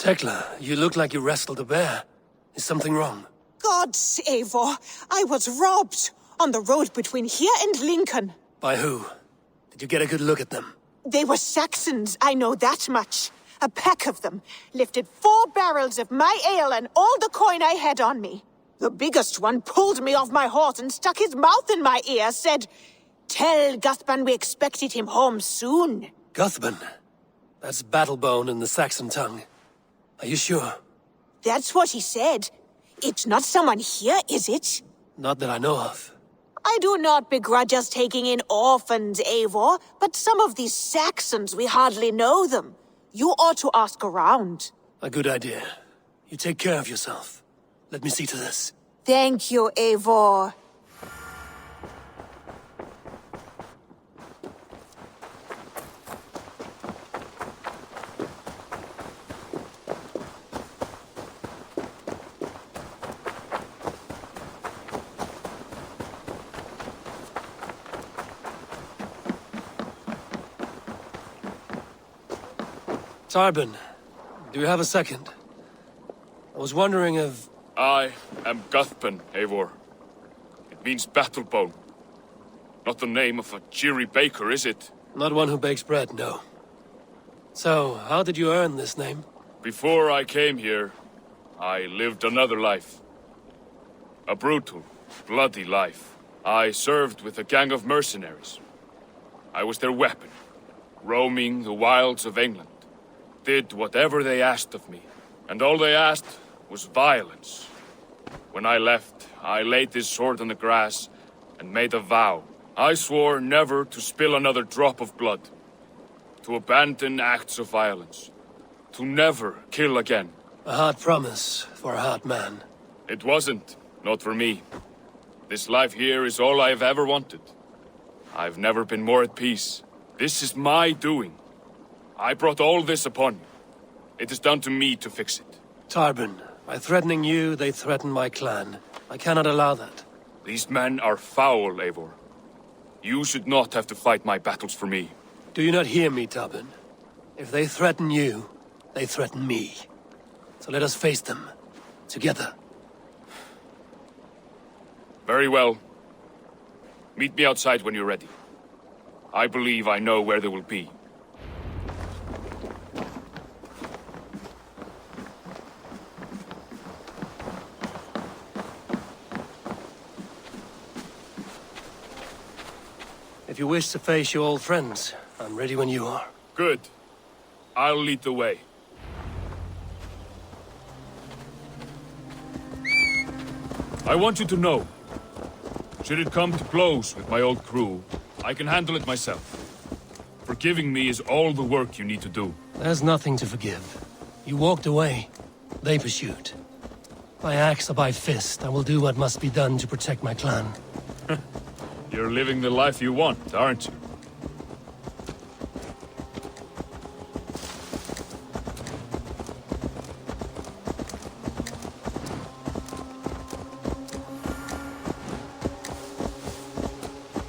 Tekla, you look like you wrestled a bear. Is something wrong? Gods, Eivor, I was robbed on the road between here and Lincoln. By who? Did you get a good look at them? They were Saxons, I know that much. A pack of them lifted 4 barrels of my ale and all the coin I had on me. The biggest one pulled me off my horse and stuck his mouth in my ear, said, "Tell Guthban we expected him home soon." Guthban? That's Battlebone in the Saxon tongue. Are you sure? That's what he said. It's not someone here, is it? Not that I know of. I do not begrudge us taking in orphans, Eivor, but some of these Saxons, we hardly know them. You ought to ask around. A good idea. You take care of yourself. Let me see to this. Thank you, Eivor. Tarben, do you have a second? I was wondering if... I am Guthban, Eivor. It means battlebone. Not the name of a cheery baker, is it? Not one who bakes bread, no. So, how did you earn this name? Before I came here, I lived another life. A brutal, bloody life. I served with a gang of mercenaries. I was their weapon, roaming the wilds of England. Did whatever they asked of me, and all they asked was violence. When I left, I laid this sword on the grass and made a vow. I swore never to spill another drop of blood, to abandon acts of violence, to never kill again. A hard promise for a hard man. It wasn't, not for me. This life here is all I've ever wanted. I've never been more at peace. This is my doing. I brought all this upon you. It is down to me to fix it. Tarben, by threatening you, they threaten my clan. I cannot allow that. These men are foul, Eivor. You should not have to fight my battles for me. Do you not hear me, Tarben? If they threaten you, they threaten me. So let us face them. Together. Very well. Meet me outside when you're ready. I believe I know where they will be. If you wish to face your old friends, I'm ready when you are. Good. I'll lead the way. I want you to know, should it come to blows with my old crew, I can handle it myself. Forgiving me is all the work you need to do. There's nothing to forgive. You walked away. They pursued. By axe or by fist, I will do what must be done to protect my clan. You're living the life you want, aren't you?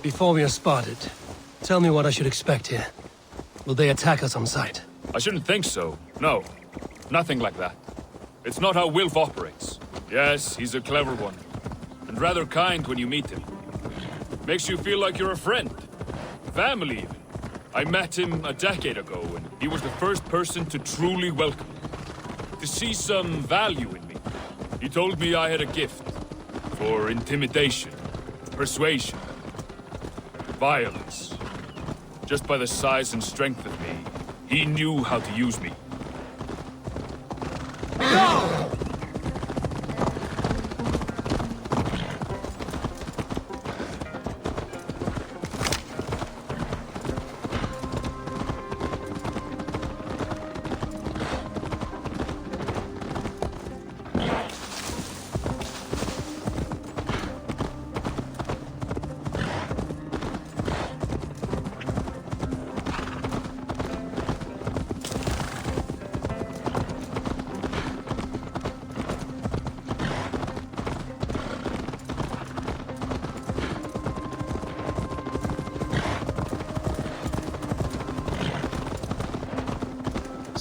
Before we are spotted, tell me what I should expect here. Will they attack us on sight? I shouldn't think so. No. Nothing like that. It's not how Wilf operates. Yes, he's a clever one. And rather kind when you meet him. Makes you feel like you're a friend. Family, even. I met him a decade ago, and he was the first person to truly welcome me. To see some value in me. He told me I had a gift. For intimidation. Persuasion. Violence. Just by the size and strength of me, he knew how to use me. No!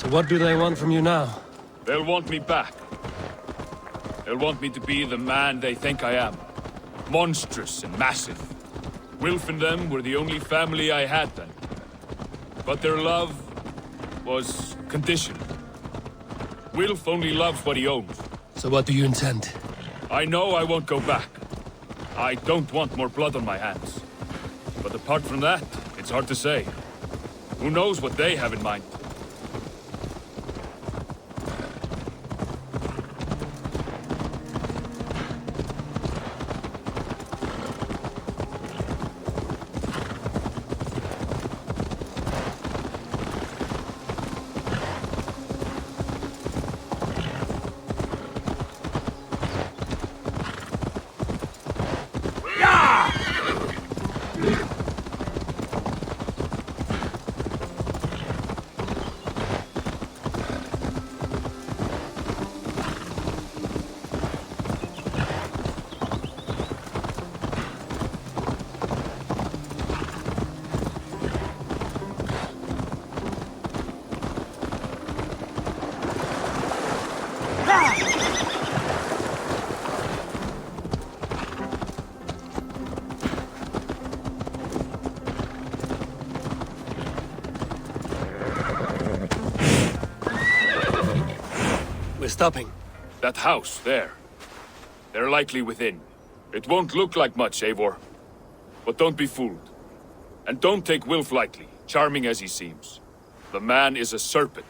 So what do they want from you now? They'll want me back. They'll want me to be the man they think I am. Monstrous and massive. Wilf and them were the only family I had then. But their love was conditional. Wilf only loves what he owns. So what do you intend? I know I won't go back. I don't want more blood on my hands. But apart from that, it's hard to say. Who knows what they have in mind? We're stopping. That house, there. They're likely within. It won't look like much, Eivor. But don't be fooled. And don't take Wilf lightly, charming as he seems. The man is a serpent.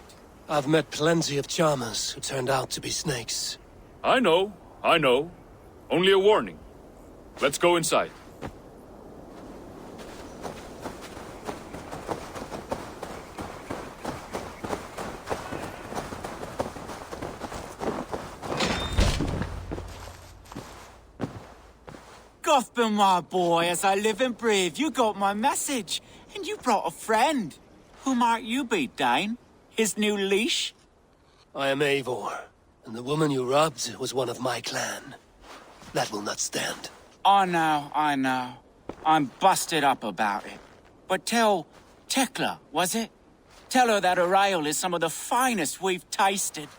I've met plenty of charmers who turned out to be snakes. I know. Only a warning. Let's go inside. Gothman, my boy, as I live and breathe, you got my message. And you brought a friend. Who might you be, Dane? His new leash? I am Eivor, and the woman you robbed was one of my clan. That will not stand. I know. I'm busted up about it. But tell Tekla, was it? Tell her that her ale is some of the finest we've tasted.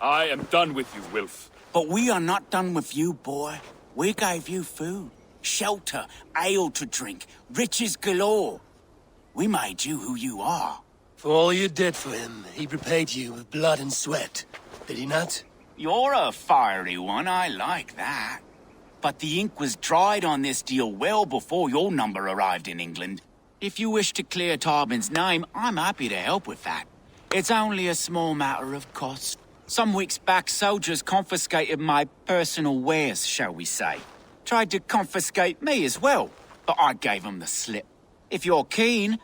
I am done with you, Wilf. But we are not done with you, boy. We gave you food, shelter, ale to drink, riches galore. We made you who you are. For all you did for him, he repaid you with blood and sweat. Did he not? You're a fiery one, I like that. But the ink was dried on this deal well before your number arrived in England. If you wish to clear Tarben's name, I'm happy to help with that. It's only a small matter of cost. Some weeks back, soldiers confiscated my personal wares, shall we say. Tried to confiscate me as well, but I gave them the slip. If you're keen,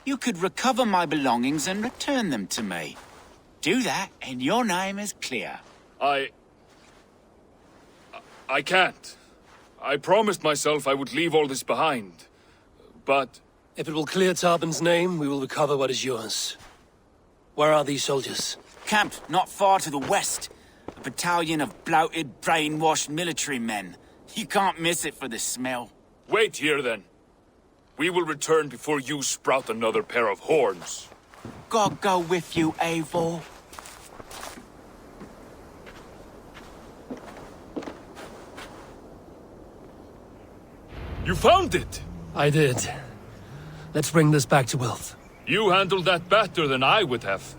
you could recover my belongings and return them to me. Do that, and your name is clear. I can't. I promised myself I would leave all this behind. But... If it will clear Tarben's name, we will recover what is yours. Where are these soldiers? Camped not far to the west. A battalion of bloated, brainwashed military men. You can't miss it for the smell. Wait here, then. We will return before you sprout another pair of horns. God go with you, Eivor. You found it! I did. Let's bring this back to Wilf. You handled that better than I would have.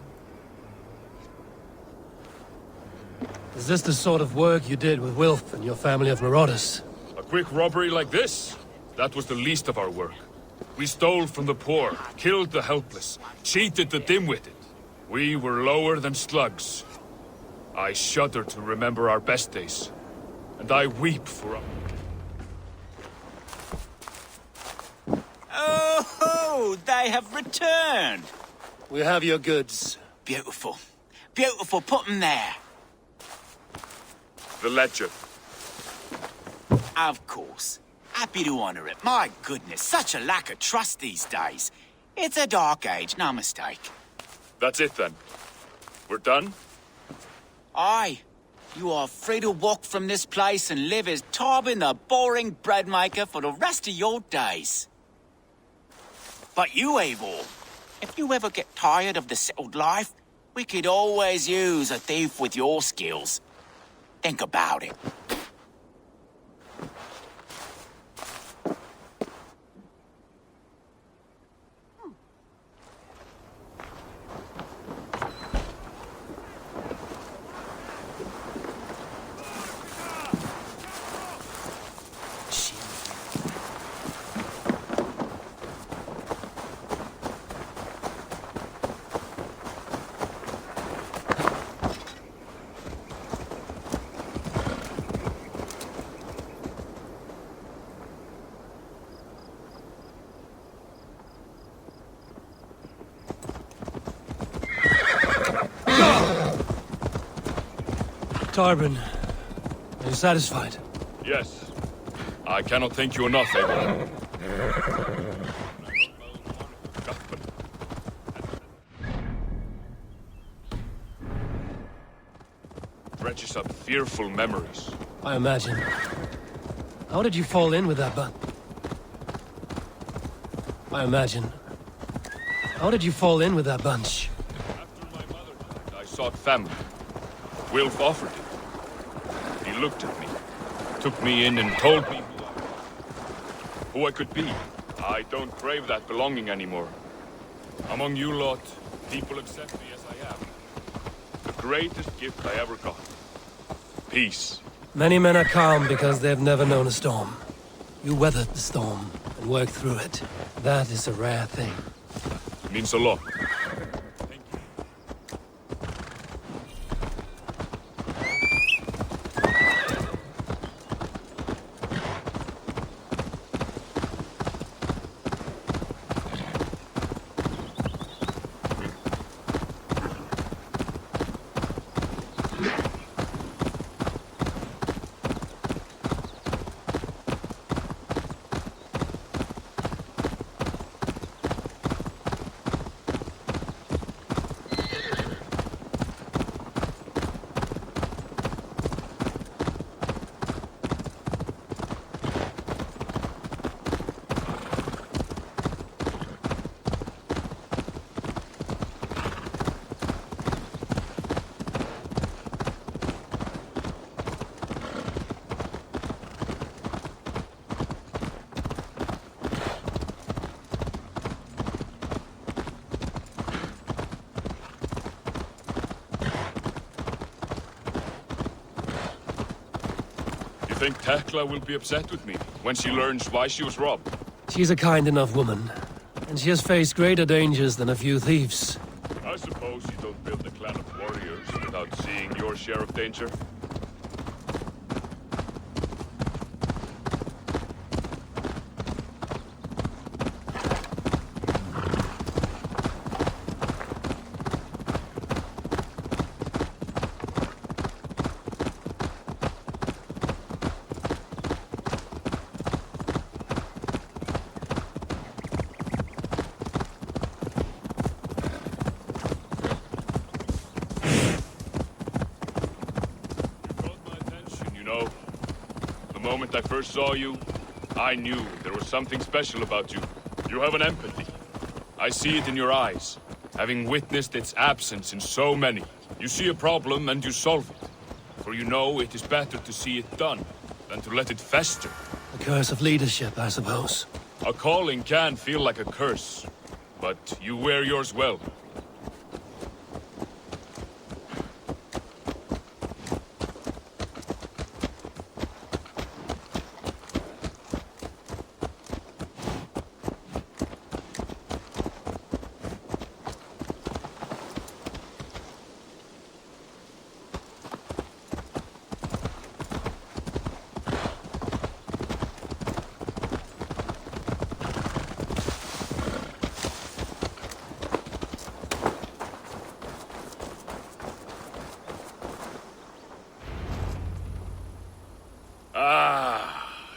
Is this the sort of work you did with Wilf and your family of marauders? A quick robbery like this? That was the least of our work. We stole from the poor, killed the helpless, cheated the dim-witted. We were lower than slugs. I shudder to remember our best days. And I weep for... Oh, they have returned. We have your goods. Beautiful. Beautiful, put them there. The ledger. Of course. Happy to honor it. My goodness, such a lack of trust these days. It's a dark age, no mistake. That's it then. We're done? Aye. You are free to walk from this place and live as Tarben the boring bread maker for the rest of your days. But you, Eivor, If you ever get tired of the settled life, we could always use a thief with your skills. Think about it. Tarben, are you satisfied? Yes. I cannot thank you enough, Eivor. Dredges up fearful memories. I imagine. How did you fall in with that bunch? I imagine. How did you fall in with that bunch? After my mother died, I sought family. Wilf offered it. He looked at me, took me in and told me who I could be. I don't crave that belonging anymore. Among you lot, people accept me as I am. The greatest gift I ever got. Peace. Many men are calm because they've never known a storm. You weathered the storm and worked through it. That is a rare thing. It means a lot. Think Tekla will be upset with me when she learns why she was robbed? She's a kind enough woman, and she has faced greater dangers than a few thieves. I suppose you don't build a clan of warriors without seeing your share of danger. The moment I first saw you, I knew there was something special about you. You have an empathy. I see it in your eyes, having witnessed its absence in so many. You see a problem and you solve it. For you know it is better to see it done than to let it fester. The curse of leadership, I suppose. A calling can feel like a curse, but you wear yours well.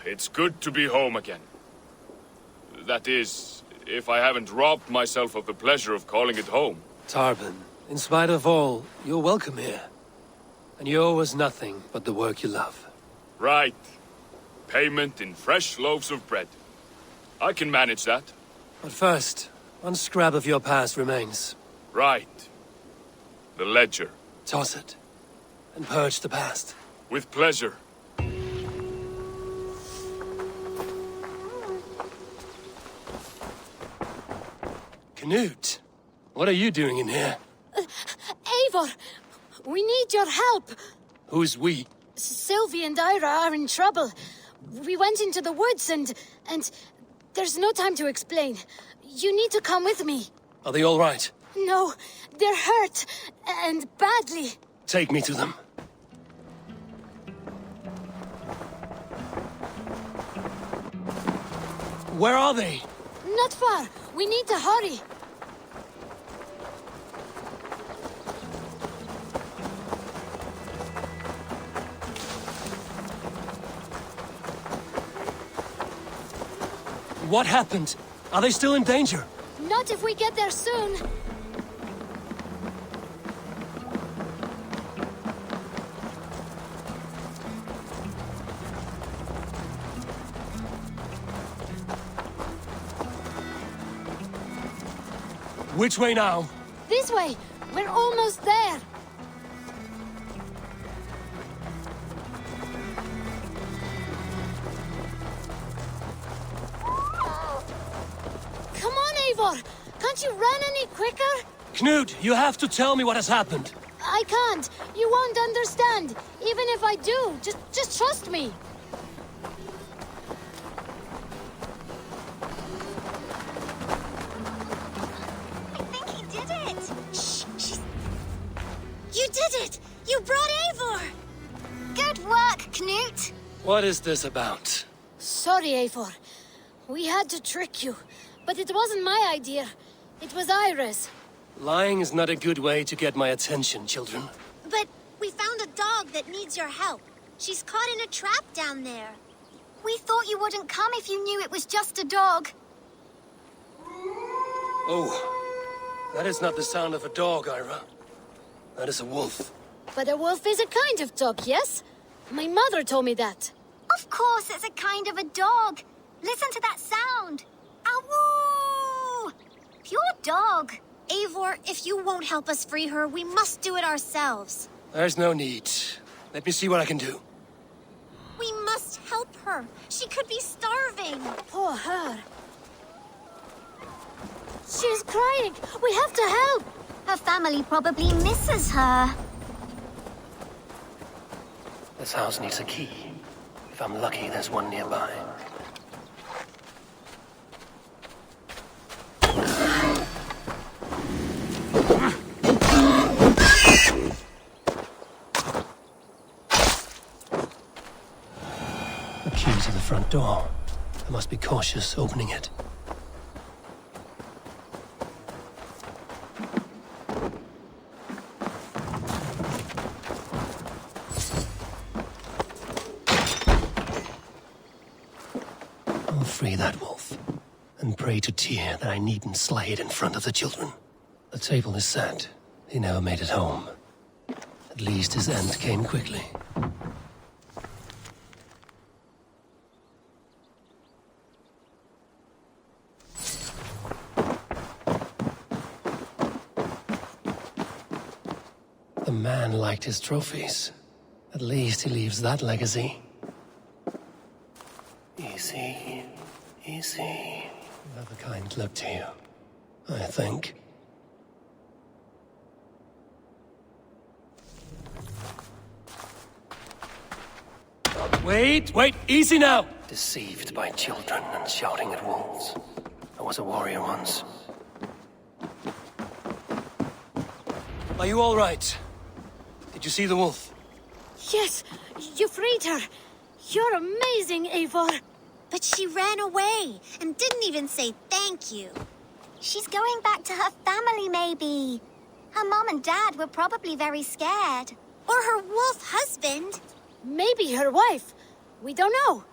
It's good to be home again. That is, if I haven't robbed myself of the pleasure of calling it home. Tarben, in spite of all, you're welcome here. And you owe us nothing but the work you love. Right. Payment in fresh loaves of bread. I can manage that. But first, One scrap of your past remains. Right. The ledger. Toss it, and purge the past. With pleasure. Knud, what are you doing in here? Eivor, we need your help. Who's we? Sylvie and Ira are in trouble. We went into the woods and there's no time to explain. You need to come with me. Are they all right? No, they're hurt, and badly. Take me to them. Where are they? Not far. We need to hurry. What happened? Are they still in danger? Not if we get there soon. Which way now? This way. We're almost there. Come on, Eivor. Can't you run any quicker? Knud, you have to tell me what has happened. I can't. You won't understand. Even if I do, just trust me. I think he did it. Shh. You did it. You brought Eivor. Good work, Knud. What is this about? Sorry, Eivor. We had to trick you. But it wasn't my idea. It was Ira's. Lying is not a good way to get my attention, children. But we found a dog that needs your help. She's caught in a trap down there. We thought you wouldn't come if you knew it was just a dog. Oh, that is not the sound of a dog, Ira. That is a wolf. But a wolf is a kind of dog, yes? My mother told me that. Of course it's a kind of a dog. Listen to that sound. Awoo! Pure dog. Eivor, if you won't help us free her, we must do it ourselves. There's no need. Let me see what I can do. We must help her. She could be starving. Poor her. She's crying. We have to help. Her family probably misses her. This house needs a key. If I'm lucky, there's one nearby. The key to the front door. I must be cautious opening it. I'll free that wolf, and pray to Tyr that I needn't slay it in front of the children. The table is set. He never made it home. At least his end came quickly. The man liked his trophies. At least he leaves that legacy. Easy, easy. You have a kind look to you, I think. Wait, easy now! Deceived by children and shouting at wolves. I was a warrior once. Are you all right? Did you see the wolf? Yes, you freed her. You're amazing, Eivor. But she ran away and didn't even say thank you. She's going back to her family, maybe. Her mom and dad were probably very scared. Or her wolf husband. Maybe her wife. We don't know.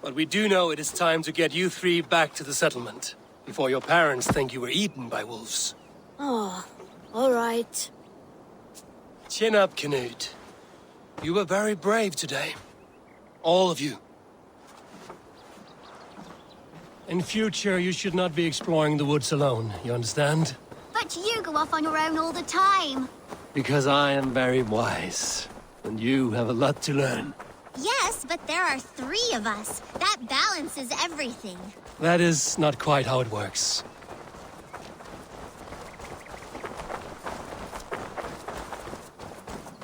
But we do know it is time to get you three back to the settlement, before your parents think you were eaten by wolves. Oh, all right. Chin up, Knud. You were very brave today. All of you. In future, you should not be exploring the woods alone, you understand? But you go off on your own all the time. Because I am very wise, and you have a lot to learn. Yes, but there are 3 of us. That balances everything. That is not quite how it works.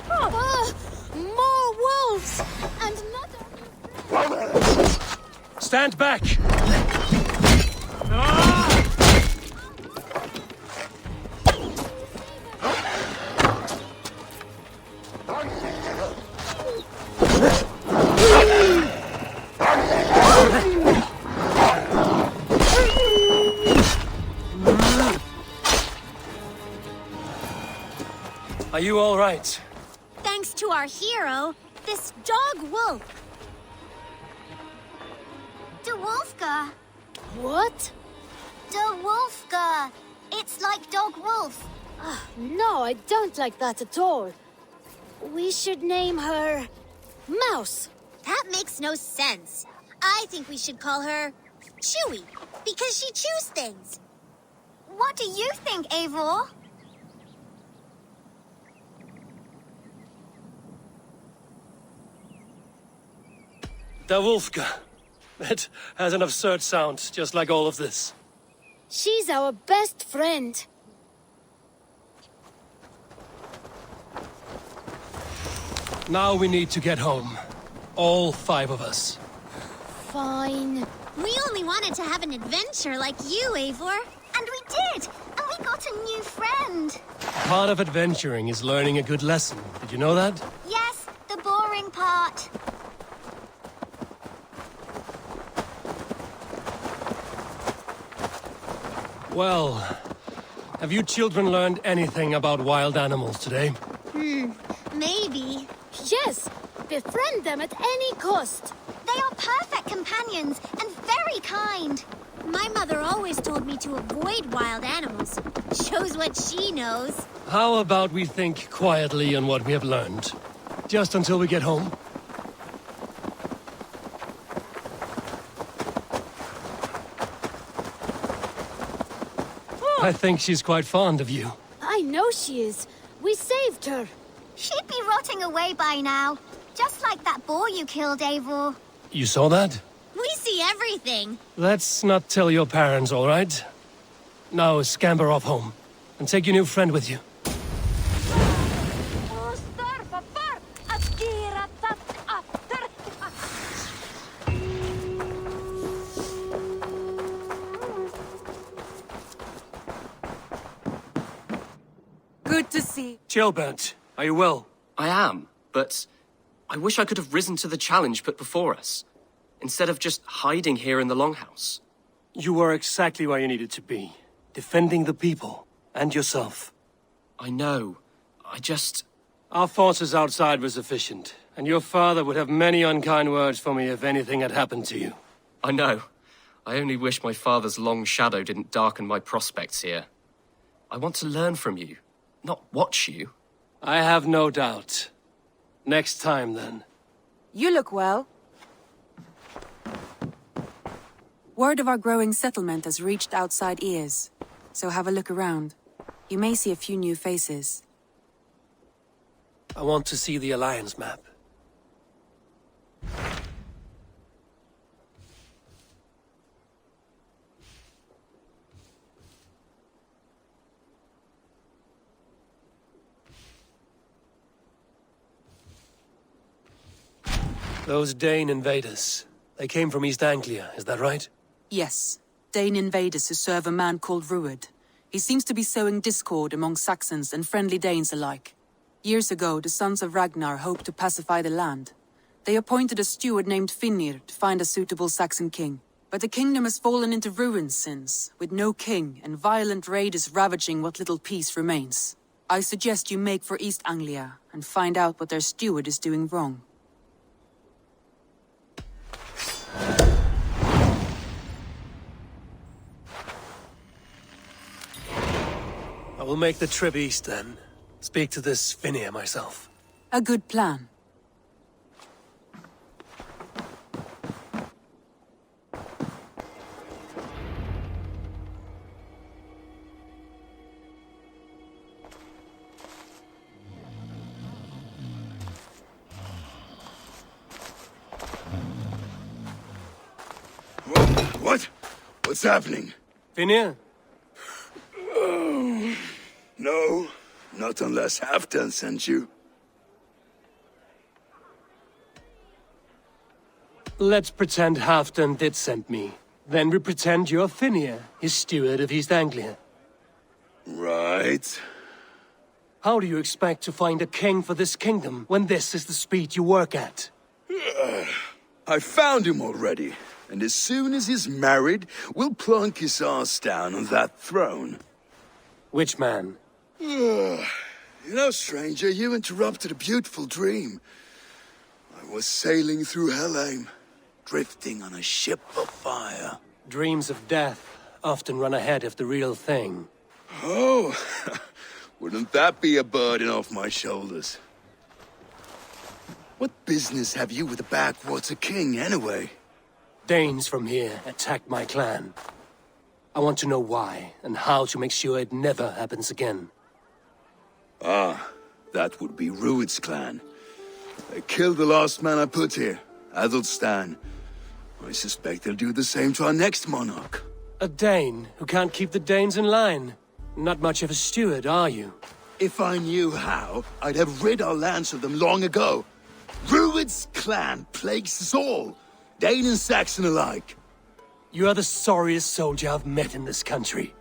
More wolves! And not Stand back! Are you all right? Thanks to our hero, this dog wolf. De Wolfga. What? De Wolfga. It's like dog wolf. No, I don't like that at all. We should name her... Mouse. That makes no sense. I think we should call her Chewy, because she chews things. What do you think, Eivor? Da Wolfga. That has an absurd sound, just like all of this. She's our best friend. Now we need to get home. All 5 of us. Fine. We only wanted to have an adventure like you, Eivor. And we did! And we got a new friend. Part of adventuring is learning a good lesson. Did you know that? Yes, the boring part. Well, have you children learned anything about wild animals today? Maybe. Yes! Befriend them at any cost. They are perfect companions and very kind. My mother always told me to avoid wild animals. Shows what she knows. How about we think quietly on what we have learned? Just until we get home? I think she's quite fond of you. I know she is. We saved her. She'd be rotting away by now. Just like that boar you killed, Eivor. You saw that? We see everything. Let's not tell your parents, all right? Now scamper off home. And take your new friend with you. Good to see. Chilbert, are you well? I am, but I wish I could have risen to the challenge put before us, instead of just hiding here in the Longhouse. You were exactly where you needed to be. Defending the people. And yourself. I know. I just... Our forces outside were sufficient. And your father would have many unkind words for me if anything had happened to you. I know. I only wish my father's long shadow didn't darken my prospects here. I want to learn from you, not watch you. I have no doubt. Next time, then. You look well. Word of our growing settlement has reached outside ears, so have a look around. You may see a few new faces. I want to see the Alliance map. Those Dane invaders, they came from East Anglia, is that right? Yes, Dane invaders who serve a man called Rued. He seems to be sowing discord among Saxons and friendly Danes alike. Years ago, the sons of Ragnar hoped to pacify the land. They appointed a steward named Finnr to find a suitable Saxon king. But the kingdom has fallen into ruins since, with no king and violent raiders ravaging what little peace remains. I suggest you make for East Anglia and find out what their steward is doing wrong. I will make the trip east then. Speak to this Finnr myself. A good plan. What's happening? Finnr? No, not unless Halfdan sent you. Let's pretend Halfdan did send me. Then we pretend you're Finnr, his steward of East Anglia. Right. How do you expect to find a king for this kingdom when this is the speed you work at? I found him already, and as soon as he's married, we'll plunk his ass down on that throne. Which man? You know, stranger, you interrupted a beautiful dream. I was sailing through Helheim, drifting on a ship of fire. Dreams of death often run ahead of the real thing. Oh, wouldn't that be a burden off my shoulders? What business have you with the backwater king, anyway? Danes from here attacked my clan. I want to know why, and how to make sure it never happens again. Ah, that would be Rued's clan. They killed the last man I put here, Adelstan. I suspect they'll do the same to our next monarch. A Dane who can't keep the Danes in line. Not much of a steward, are you? If I knew how, I'd have rid our lands of them long ago. Rued's clan plagues us all, Dane and Saxon alike. You are the sorriest soldier I've met in this country.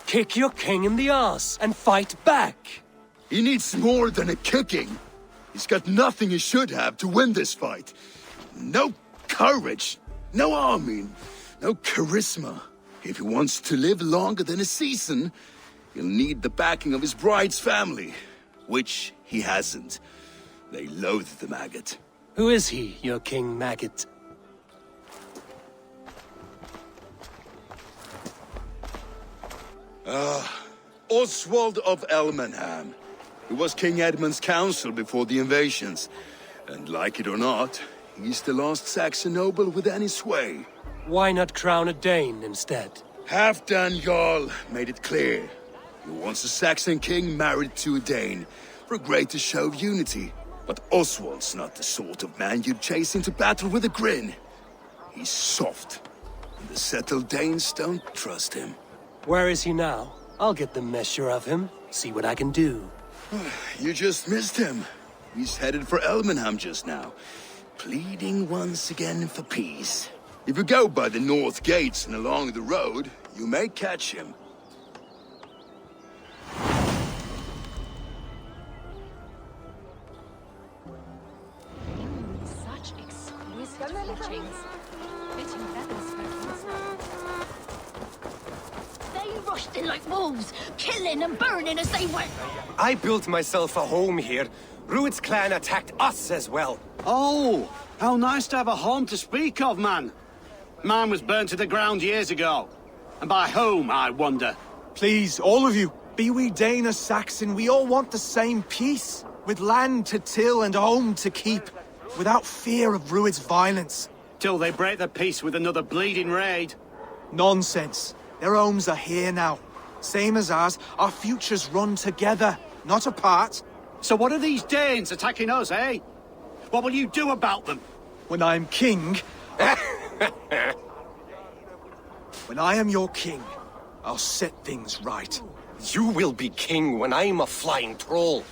Kick your king in the arse and fight back! He needs more than a kicking. He's got nothing he should have to win this fight. No courage, no army, no charisma. If he wants to live longer than a season, he'll need the backing of his bride's family, which he hasn't. They loathe the maggot. Who is he, your king maggot? Oswald of Elmenham. He was King Edmund's counsel before the invasions. And like it or not, he's the last Saxon noble with any sway. Why not crown a Dane instead? Halfdan Jarl made it clear. He wants a Saxon king married to a Dane, for a greater show of unity. But Oswald's not the sort of man you'd chase into battle with a grin. He's soft, and the settled Danes don't trust him. Where is he now? I'll get the measure of him, see what I can do. You just missed him. He's headed for Elmenham just now, pleading once again for peace. If you go by the north gates and along the road, you may catch him. Such exquisite fletchings. Fitting feathers from the snow. They rushed in like wolves, killing and burning as they went. I built myself a home here. Rued's clan attacked us as well. Oh, how nice to have a home to speak of, man. Mine was burnt to the ground years ago. And by whom, I wonder? Please, all of you, be we Dane or Saxon, we all want the same peace. With land to till and home to keep. Without fear of Rued's violence. Till they break the peace with another bleeding raid. Nonsense. Their homes are here now. Same as ours, our futures run together, not apart. So what are these Danes attacking us, eh? What will you do about them? When I am king... When I am your king, I'll set things right. You will be king when I'm a flying troll.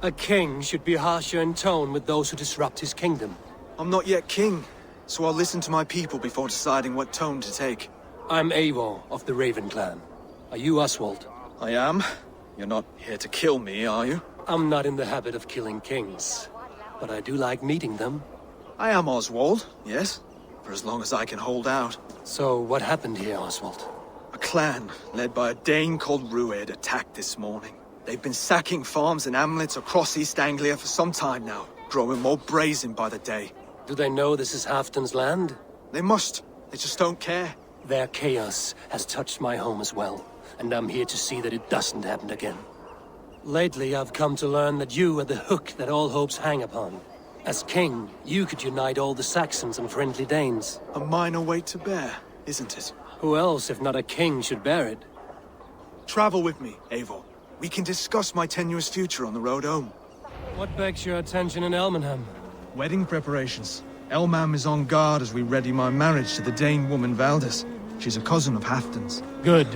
A king should be harsher in tone with those who disrupt his kingdom. I'm not yet king, so I'll listen to my people before deciding what tone to take. I'm Eivor of the Raven clan. Are you Oswald? I am. You're not here to kill me, are you? I'm not in the habit of killing kings, but I do like meeting them. I am Oswald, yes, for as long as I can hold out. So what happened here, Oswald? A clan, led by a Dane called Rued, attacked this morning. They've been sacking farms and hamlets across East Anglia for some time now, growing more brazen by the day. Do they know this is Halfdan's land? They must. They just don't care. Their chaos has touched my home as well, and I'm here to see that it doesn't happen again. Lately, I've come to learn that you are the hook that all hopes hang upon. As king, you could unite all the Saxons and friendly Danes. A minor weight to bear, isn't it? Who else, if not a king, should bear it? Travel with me, Eivor. We can discuss my tenuous future on the road home. What begs your attention in Elmenham? Wedding preparations. Elmam is on guard as we ready my marriage to the Dane woman Valdis. She's a cousin of Halfdan's. Good.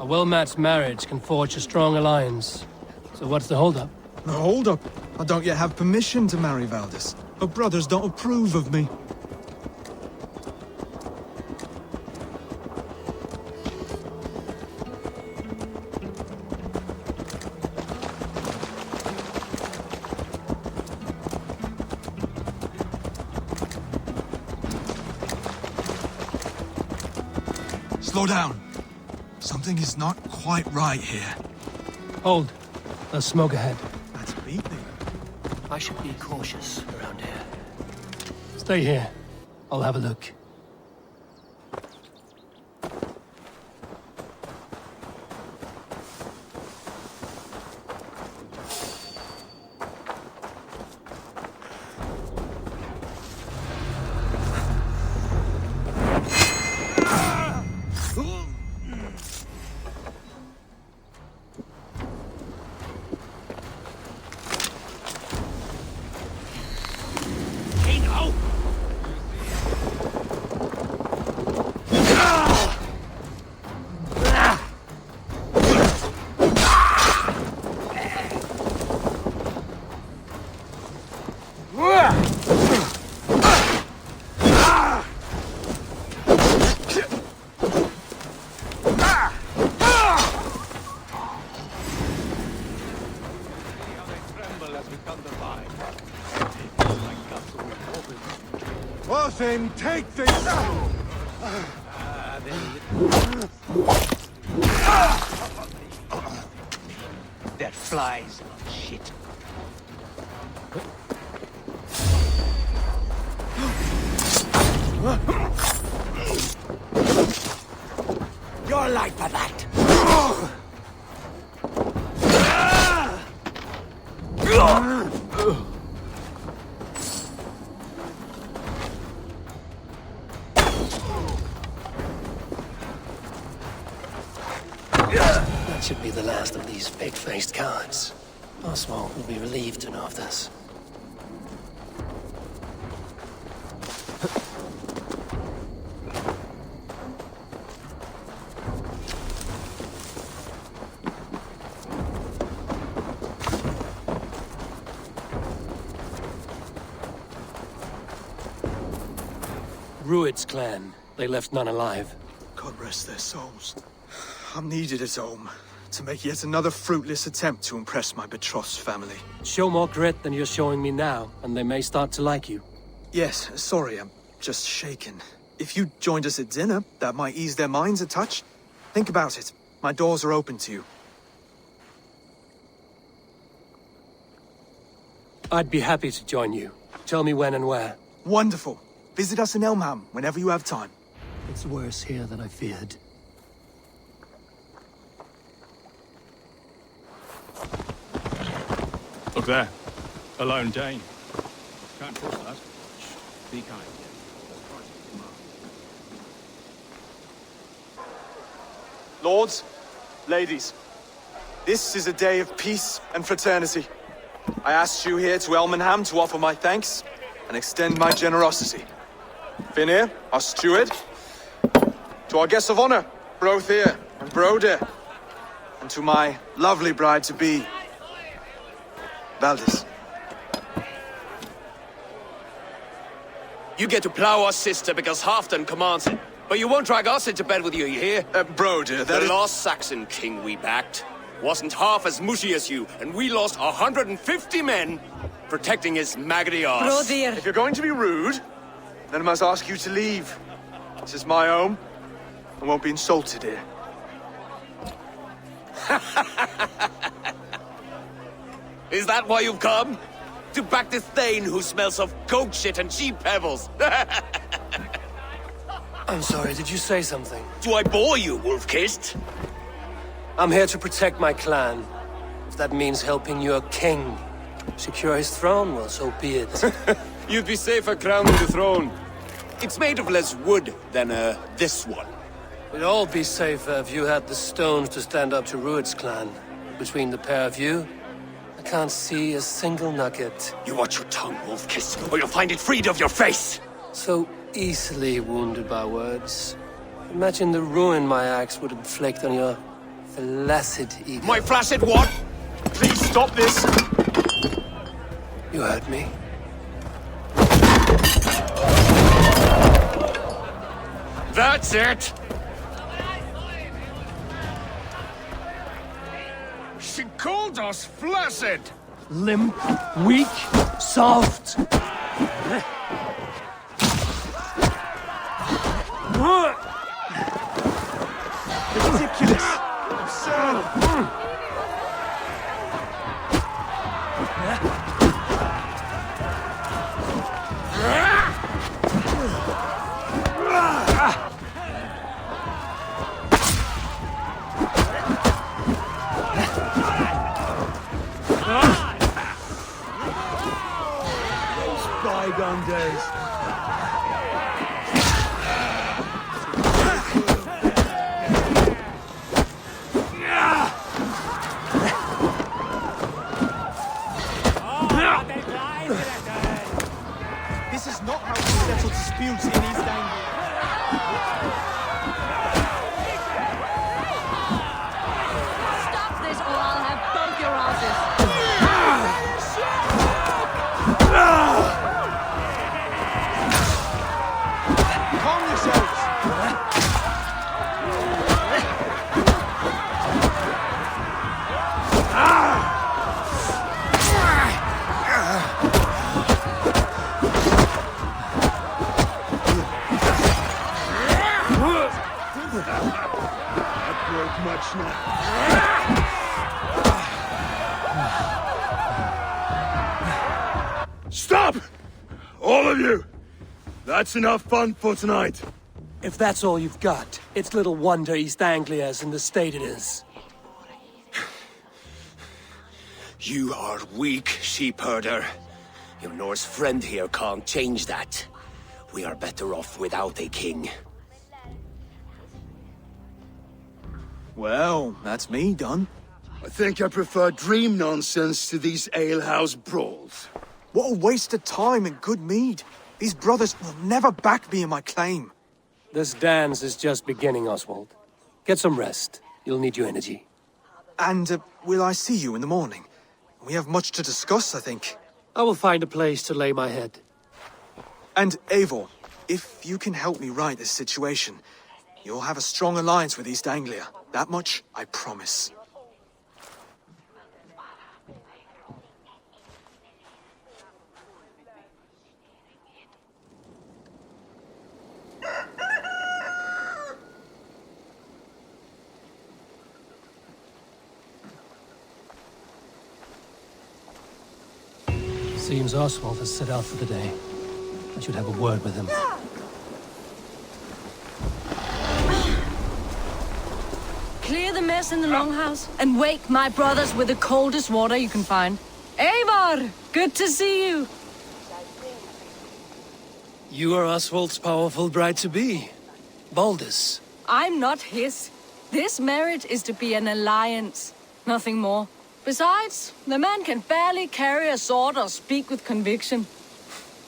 A well-matched marriage can forge a strong alliance. So what's the holdup? The hold-up? I don't yet have permission to marry Valdis. Her brothers don't approve of me. Slow down. Something is not quite right here. Hold. There's smoke ahead. That's beating. I should be cautious around here. Stay here. I'll have a look. Then take this! That flies. Shit. You're like for that. That should be the last of these pig-faced guards. Oswald will be relieved to know of this. Rued's clan. They left none alive. God rest their souls. I'm needed at home to make yet another fruitless attempt to impress my betrothed family. Show more grit than you're showing me now, and they may start to like you. Yes, sorry, I'm just shaken. If you joined us at dinner, that might ease their minds a touch. Think about it. My doors are open to you. I'd be happy to join you. Tell me when and where. Wonderful. Visit us in Elmham whenever you have time. It's worse here than I feared. Look there. A lone Dane. Can't trust that. Shh. Be kind. Lords, ladies, this is a day of peace and fraternity. I asked you here to Elmenham to offer my thanks and extend my generosity. Finnr, our steward, to our guests of honor, Brother and Broder, and to my lovely bride-to-be, Valdis. You get to plow our sister because Halfdan commands it. But you won't drag us into bed with you hear? Broder, that the last Saxon king we backed wasn't half as mushy as you, and we lost 150 men protecting his maggoty arse. If you're going to be rude, then I must ask you to leave. This is my home. I won't be insulted here. Is that why you've come? To back this Thane who smells of goat shit and sheep pebbles? I'm sorry, did you say something? Do I bore you, wolf-kissed? I'm here to protect my clan. If that means helping your king secure his throne, well, so be it. You'd be safer crowning the throne. It's made of less wood than, this one. We'd all be safer if you had the stones to stand up to Rued's clan. Between the pair of you, I can't see a single nugget. You watch your tongue, Wolf-Kiss, or you'll find it freed of your face! So easily wounded by words. Imagine the ruin my axe would inflict on your flaccid ego. My flaccid what? Please stop this! You heard me. That's it! She called us flaccid! Limp, weak, soft. Ridiculous! Absurd! Bygone days. This is not how we settle disputes in East Anglia. Stop this or I'll have both your asses. Calm yourselves! That broke much now. Stop! All of you! That's enough fun for tonight. If that's all you've got, it's little wonder East Anglia is in the state it is. You are weak, sheep herder. Your Norse friend here can't change that. We are better off without a king. Well, that's me done. I think I prefer dream nonsense to these alehouse brawls. What a waste of time and good mead. These brothers will never back me in my claim. This dance is just beginning, Oswald. Get some rest. You'll need your energy. And will I see you in the morning? We have much to discuss, I think. I will find a place to lay my head. And Eivor, if you can help me right this situation, you'll have a strong alliance with East Anglia. That much, I promise. Seems Oswald has set out for the day. I should have a word with him. Clear the mess in the longhouse and wake my brothers with the coldest water you can find. Eivor, good to see you. You are Oswald's powerful bride-to-be. Baldus. I'm not his. This marriage is to be an alliance, nothing more. Besides, the man can barely carry a sword or speak with conviction.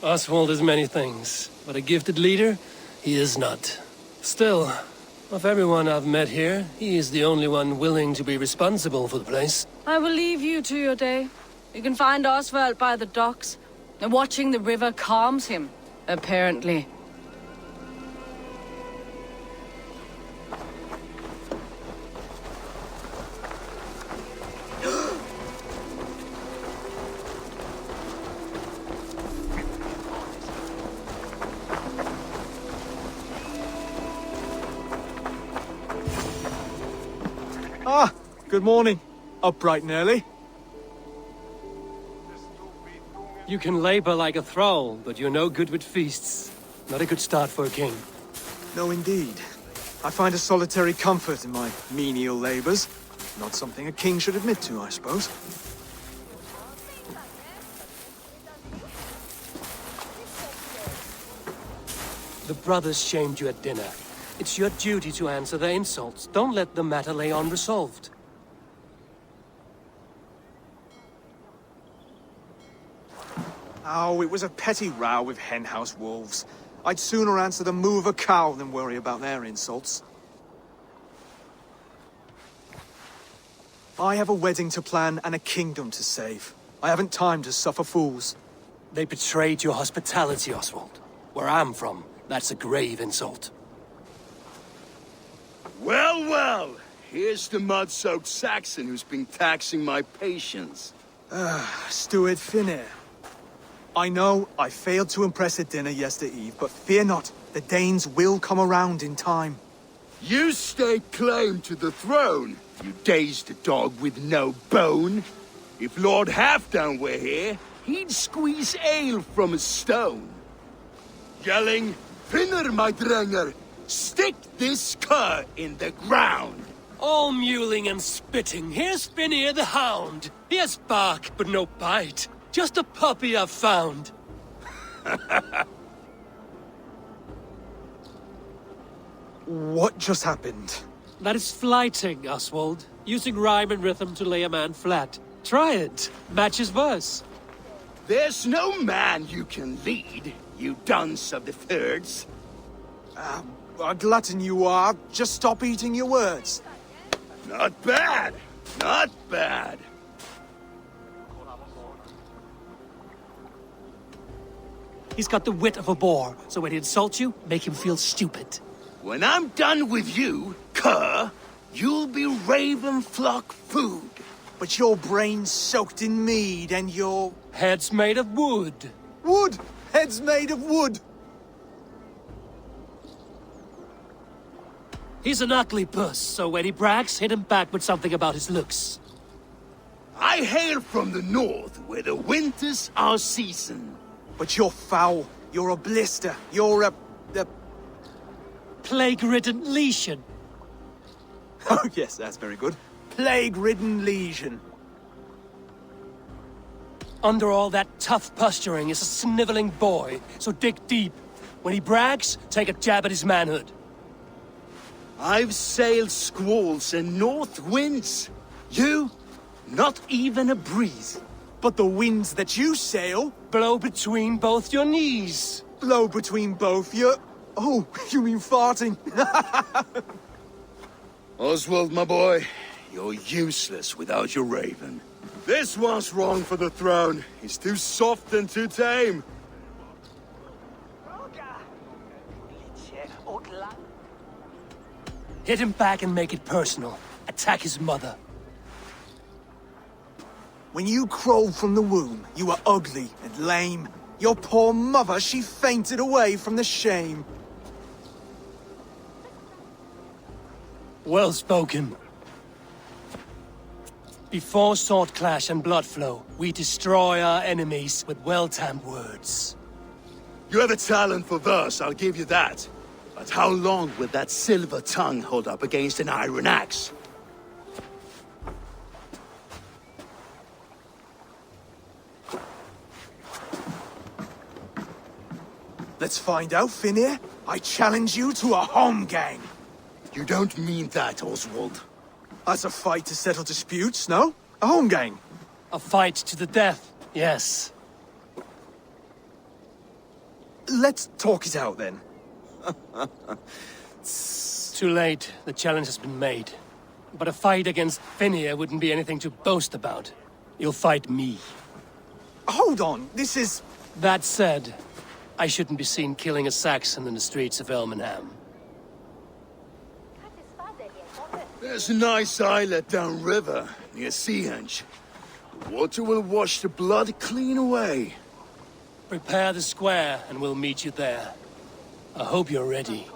Oswald is many things, but a gifted leader, he is not. Still, of everyone I've met here, he is the only one willing to be responsible for the place. I will leave you to your day. You can find Oswald by the docks. And watching the river calms him, apparently. Ah, good morning. Up bright and early. You can labor like a thrall, but you're no good with feasts. Not a good start for a king. No, indeed. I find a solitary comfort in my menial labors. Not something a king should admit to, I suppose. The brothers shamed you at dinner. It's your duty to answer their insults. Don't let the matter lay unresolved. Oh, it was a petty row with henhouse wolves. I'd sooner answer the moo of a cow than worry about their insults. I have a wedding to plan and a kingdom to save. I haven't time to suffer fools. They betrayed your hospitality, Oswald. Where I'm from, that's a grave insult. Well, well. Here's the mud-soaked Saxon who's been taxing my patience. Steward Finnr. I know I failed to impress at dinner yesterday eve, but fear not, the Danes will come around in time. You stake claim to the throne, you dazed dog with no bone. If Lord Halfdan were here, he'd squeeze ale from a stone. Yelling, Finnr, my drenger, stick this cur in the ground. All mewling and spitting, here's Finnr the hound. He has bark, but no bite. Just a puppy I've found. What just happened? That is flighting, Oswald. Using rhyme and rhythm to lay a man flat. Try it. Match his verse. There's no man you can lead, you dunce of the thirds. A glutton you are. Just stop eating your words. Not bad. Not bad. He's got the wit of a boar, so when he insults you, make him feel stupid. When I'm done with you, cur, you'll be raven flock food. But your brain's soaked in mead and your... Head's made of wood. Wood! Head's made of wood! He's an ugly puss, so when he brags, hit him back with something about his looks. I hail from the north, where the winters are season. But you're foul. You're a blister. You're a... Plague-ridden lesion. Oh yes, that's very good. Plague-ridden lesion. Under all that tough posturing is a sniveling boy, so dig deep. When he brags, take a jab at his manhood. I've sailed squalls and north winds. You, not even a breeze. But the winds that you sail... Blow between both your knees. Blow between both your... Oh, you mean farting? Oswald, my boy, you're useless without your raven. This one's wrong for the throne. He's too soft and too tame. Hit him back and make it personal. Attack his mother. When you crawled from the womb, you were ugly and lame. Your poor mother, she fainted away from the shame. Well spoken. Before sword clash and blood flow, we destroy our enemies with well-timed words. You have a talent for verse, I'll give you that. But how long will that silver tongue hold up against an iron axe? Let's find out, Finnr. I challenge you to a home gang. You don't mean that, Oswald. That's a fight to settle disputes, no? A home gang. A fight to the death, yes. Let's talk it out, then. Too late. The challenge has been made. But a fight against Finnr wouldn't be anything to boast about. You'll fight me. Hold on, this is... That said, I shouldn't be seen killing a Saxon in the streets of Elmenham. There's a nice islet downriver, near Seahenge. The water will wash the blood clean away. Prepare the square, and we'll meet you there. I hope you're ready.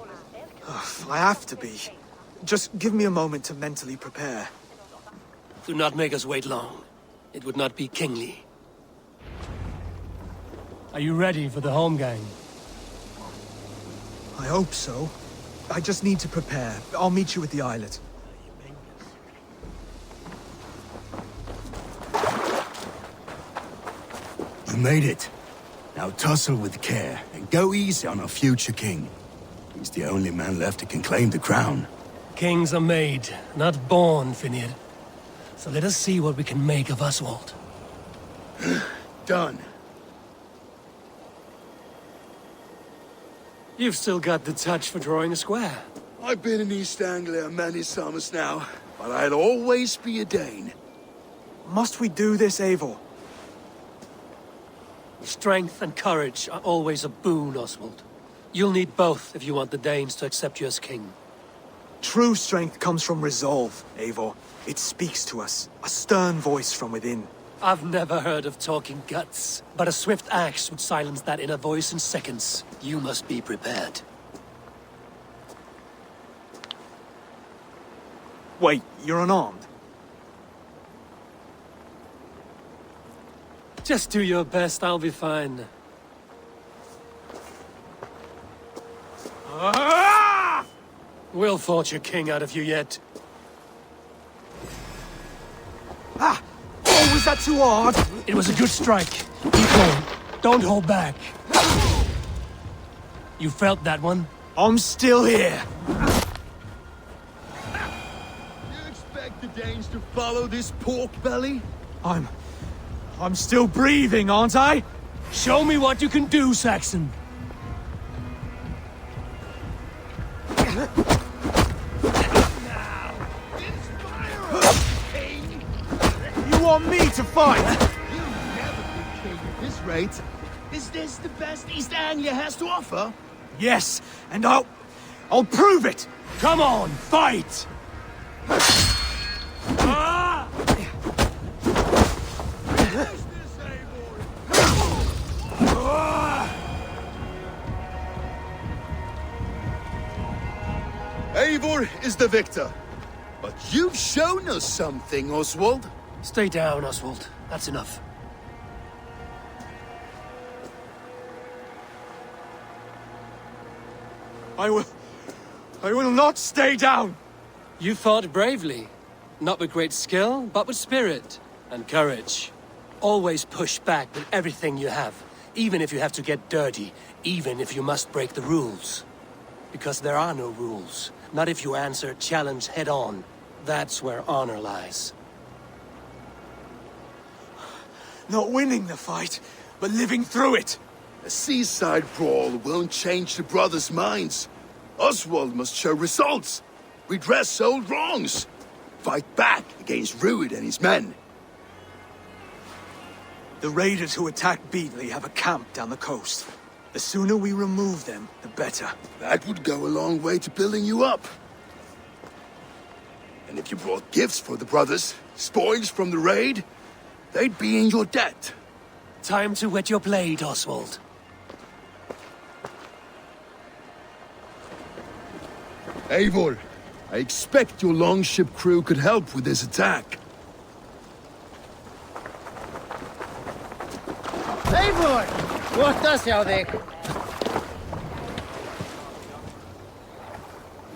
I have to be. Just give me a moment to mentally prepare. Do not make us wait long. It would not be kingly. Are you ready for the home gang? I hope so. I just need to prepare. I'll meet you at the islet. You made it. Now tussle with care, and go easy on our future king. He's the only man left who can claim the crown. Kings are made, not born, Finnr. So let us see what we can make of Oswald. Done. You've still got the touch for drawing a square. I've been in East Anglia many summers now, but I'll always be a Dane. Must we do this, Eivor? Strength and courage are always a boon, Oswald. You'll need both if you want the Danes to accept you as king. True strength comes from resolve, Eivor. It speaks to us, a stern voice from within. I've never heard of talking guts, but a swift axe would silence that inner voice in seconds. You must be prepared. Wait, you're unarmed? Just do your best, I'll be fine. We'll forge a king out of you yet. Ah! Oh, was that too hard? It was a good strike. Keep going. Don't hold back. You felt that one? I'm still here. You expect the Danes to follow this pork belly? I'm still breathing, aren't I? Show me what you can do, Saxon. You want me to fight? You'll never be king at this rate. Is this the best East Anglia has to offer? Yes, and I'll prove it! Come on, fight! Eivor is the victor. But you've shown us something, Oswald. Stay down, Oswald. That's enough. I will not stay down! You fought bravely. Not with great skill, but with spirit and courage. Always push back with everything you have, even if you have to get dirty, even if you must break the rules. Because there are no rules. Not if you answer a challenge head on. That's where honor lies. Not winning the fight, but living through it. A seaside brawl won't change the brothers' minds. Oswald must show results. Redress old wrongs. Fight back against Rued and his men. The raiders who attacked Beatley have a camp down the coast. The sooner we remove them, the better. That would go a long way to building you up. And if you brought gifts for the brothers, spoils from the raid, they'd be in your debt. Time to wet your blade, Oswald. Eivor, I expect your longship crew could help with this attack. Eivor! What does jou thig?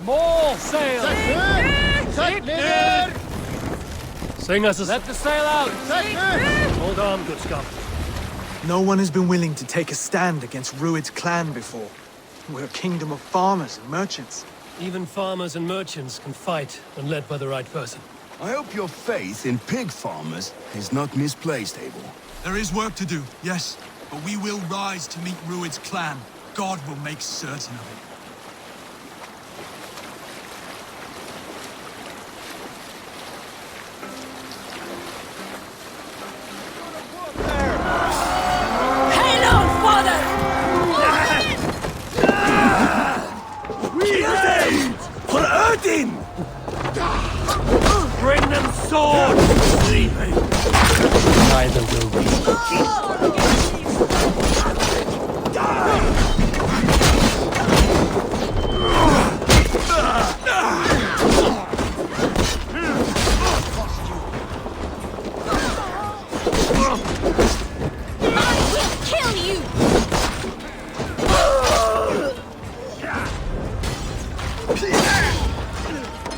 More sail! Set neer! Sing us a... Let the sail out! Set neer! Hold on, good Scot. No one has been willing to take a stand against Rued's clan before. We're a kingdom of farmers and merchants. Even farmers and merchants can fight when led by the right person. I hope your faith in pig farmers is not misplaced, Eivor. There is work to do, yes. But we will rise to meet Rued's clan. God will make certain of it. Hail on, father! For Odin! Bring them swords! Sleeping! Neither will we.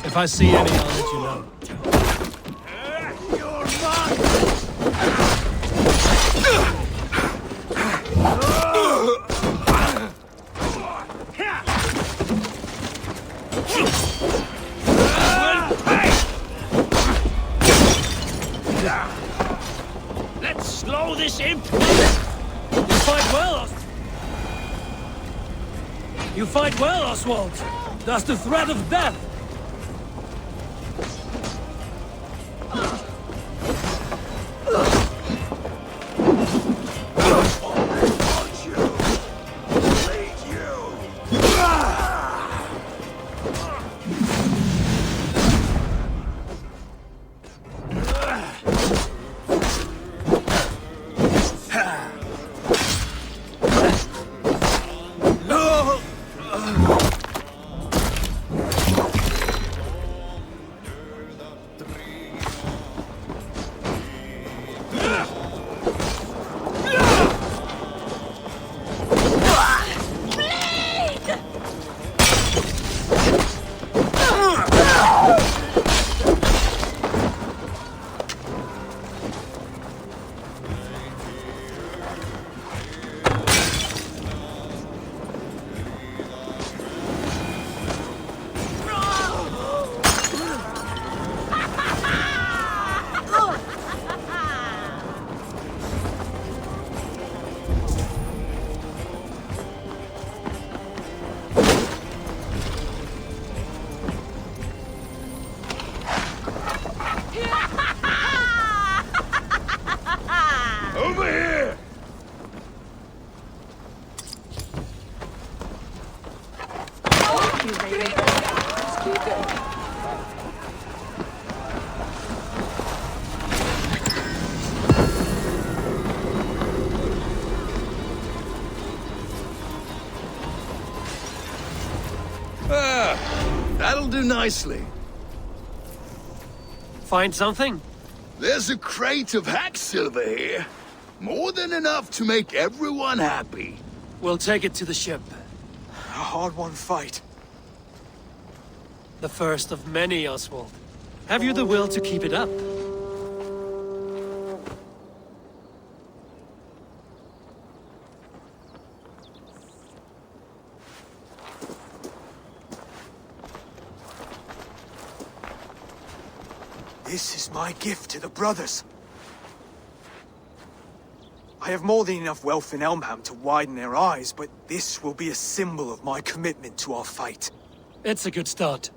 If I see any, I'll let you know. Let's slow this imp! You fight well, You fight well, Oswald. Does the threat of death. That'll do nicely. Find something? There's a crate of hack silver here. More than enough to make everyone happy. We'll take it to the ship. A hard-won fight. The first of many, Oswald. Have you the will to keep it up? This is my gift to the brothers. I have more than enough wealth in Elmham to widen their eyes, but this will be a symbol of my commitment to our fight. It's a good start.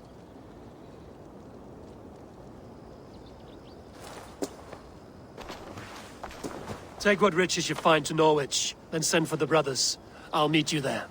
Take what riches you find to Norwich, then send for the brothers. I'll meet you there.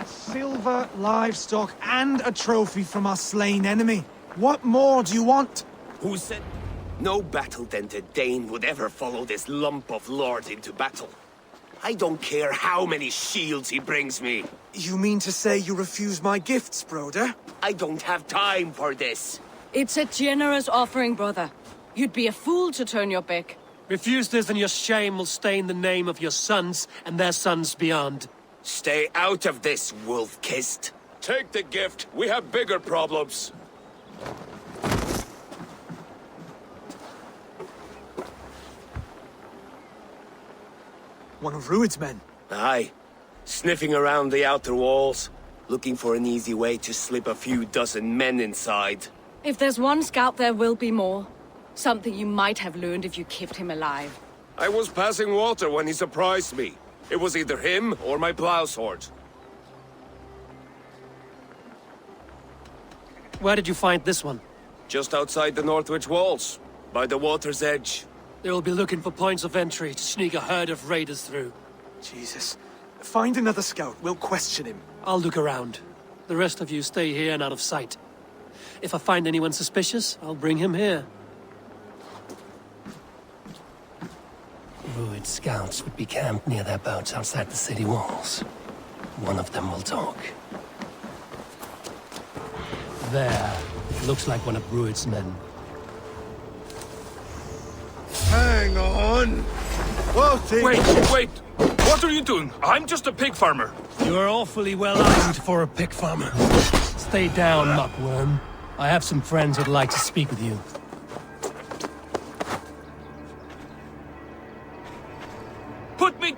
Silver, livestock, and a trophy from our slain enemy. What more do you want? Who said no battle-dented Dane would ever follow this lump of lord into battle? I don't care how many shields he brings me. You mean to say you refuse my gifts, broder? I don't have time for this. It's a generous offering, brother. You'd be a fool to turn your back. Refuse this and your shame will stain the name of your sons and their sons beyond. Stay out of this, wolf-kissed. Take the gift. We have bigger problems. One of Rued's men. Aye. Sniffing around the outer walls, looking for an easy way to slip a few dozen men inside. If there's one scout, there will be more. Something you might have learned if you kept him alive. I was passing water when he surprised me. It was either him or my plow sword. Where did you find this one? Just outside the Northwich walls, by the water's edge. They will be looking for points of entry to sneak a herd of raiders through. Jesus. Find another scout. We'll question him. I'll look around. The rest of you stay here and out of sight. If I find anyone suspicious, I'll bring him here. Rued scouts would be camped near their boats outside the city walls. One of them will talk. There. Looks like one of Rued's men. Hang on! Wait! What are you doing? I'm just a pig farmer. You're awfully well armed for a pig farmer. Stay down, muckworm. I have some friends who'd like to speak with you.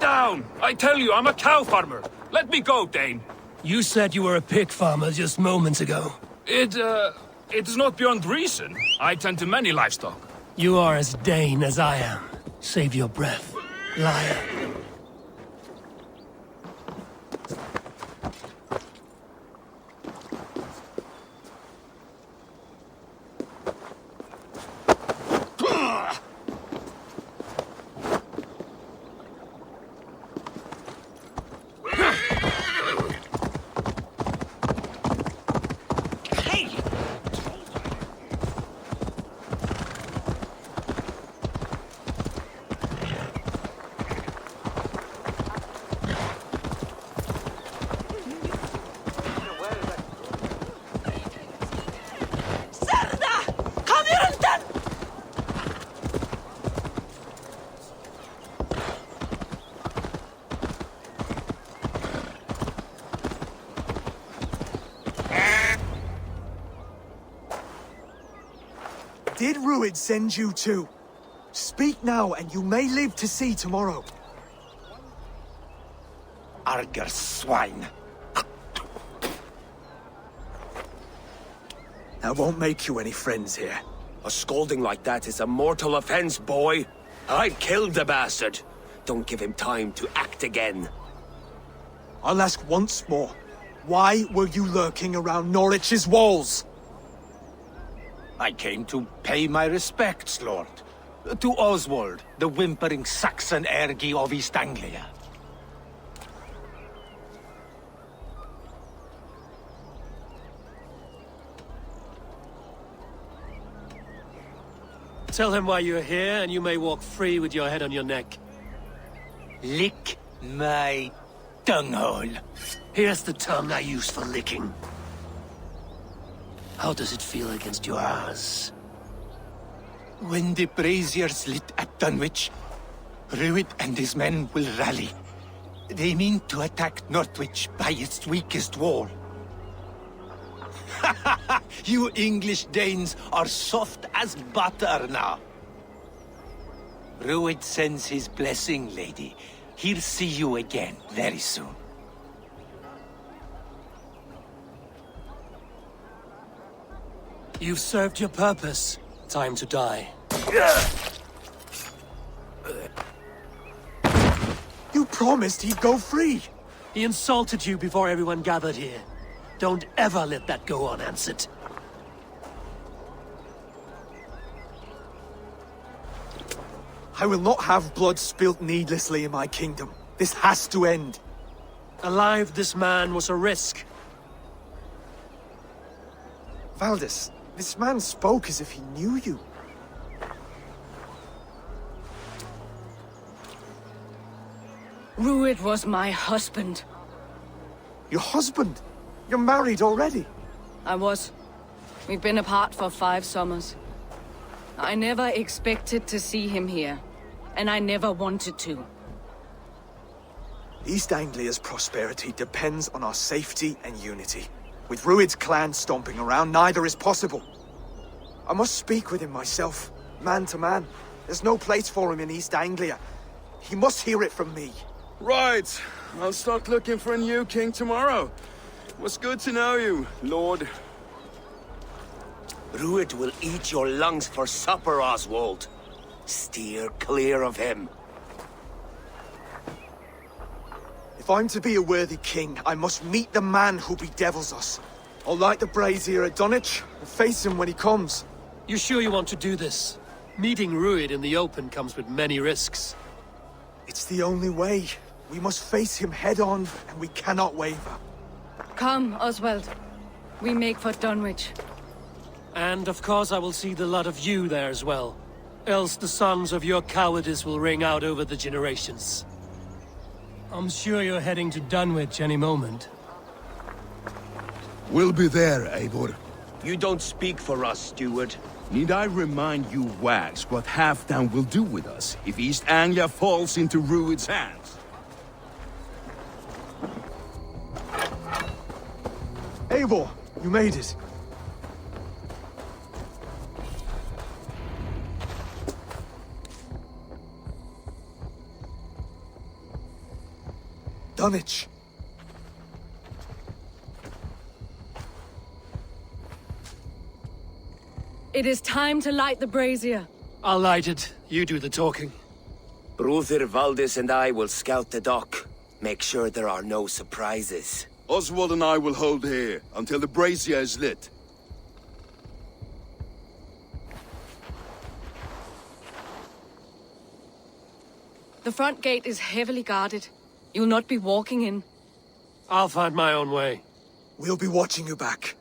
down! I tell you, I'm a cow farmer. Let me go, Dane. You said you were a pig farmer just moments ago. It's not beyond reason. I tend to many livestock. You are as Dane as I am. Save your breath, liar. Did Rued send you too? Speak now, and you may live to see tomorrow. Arger swine. That won't make you any friends here. A scolding like that is a mortal offense, boy. I killed the bastard. Don't give him time to act again. I'll ask once more. Why were you lurking around Norwich's walls? I came to pay my respects, Lord. To Oswald, the whimpering Saxon ergi of East Anglia. Tell him why you're here, and you may walk free with your head on your neck. Lick my tonguehole. Here's the tongue I use for licking. How does it feel against your ass? When the braziers lit at Dunwich, Rued and his men will rally. They mean to attack Northwich by its weakest wall. You English Danes are soft as butter now. Rued sends his blessing, lady. He'll see you again very soon. You've served your purpose. Time to die. You promised he'd go free. He insulted you before everyone gathered here. Don't ever let that go unanswered. I will not have blood spilt needlessly in my kingdom. This has to end. Alive, this man was a risk. Valdis, this man spoke as if he knew you. Rued was my husband. Your husband? You're married already? I was. We've been apart for 5 summers. I never expected to see him here, and I never wanted to. East Anglia's prosperity depends on our safety and unity. With Rued's clan stomping around, neither is possible. I must speak with him myself, man to man. There's no place for him in East Anglia. He must hear it from me. Right. I'll start looking for a new king tomorrow. It was good to know you, Lord. Rued will eat your lungs for supper, Oswald. Steer clear of him. If I'm to be a worthy king, I must meet the man who bedevils us. I'll light the brazier at Dunwich and face him when he comes. You sure you want to do this? Meeting Rued in the open comes with many risks. It's the only way. We must face him head-on, and we cannot waver. Come, Oswald. We make for Dunwich. And of course I will see the lot of you there as well. Else the songs of your cowardice will ring out over the generations. I'm sure you're heading to Dunwich any moment. We'll be there, Eivor. You don't speak for us, steward. Need I remind you wags what Halfdan will do with us if East Anglia falls into Rued's hands? Eivor, you made it. Dunwich. It is time to light the brazier. I'll light it. You do the talking. Brother Valdis and I will scout the dock. Make sure there are no surprises. Oswald and I will hold here until the brazier is lit. The front gate is heavily guarded. You'll not be walking in. I'll find my own way. We'll be watching you back.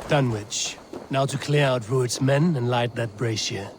Dunwich. Now to clear out Rued's men and light that brazier.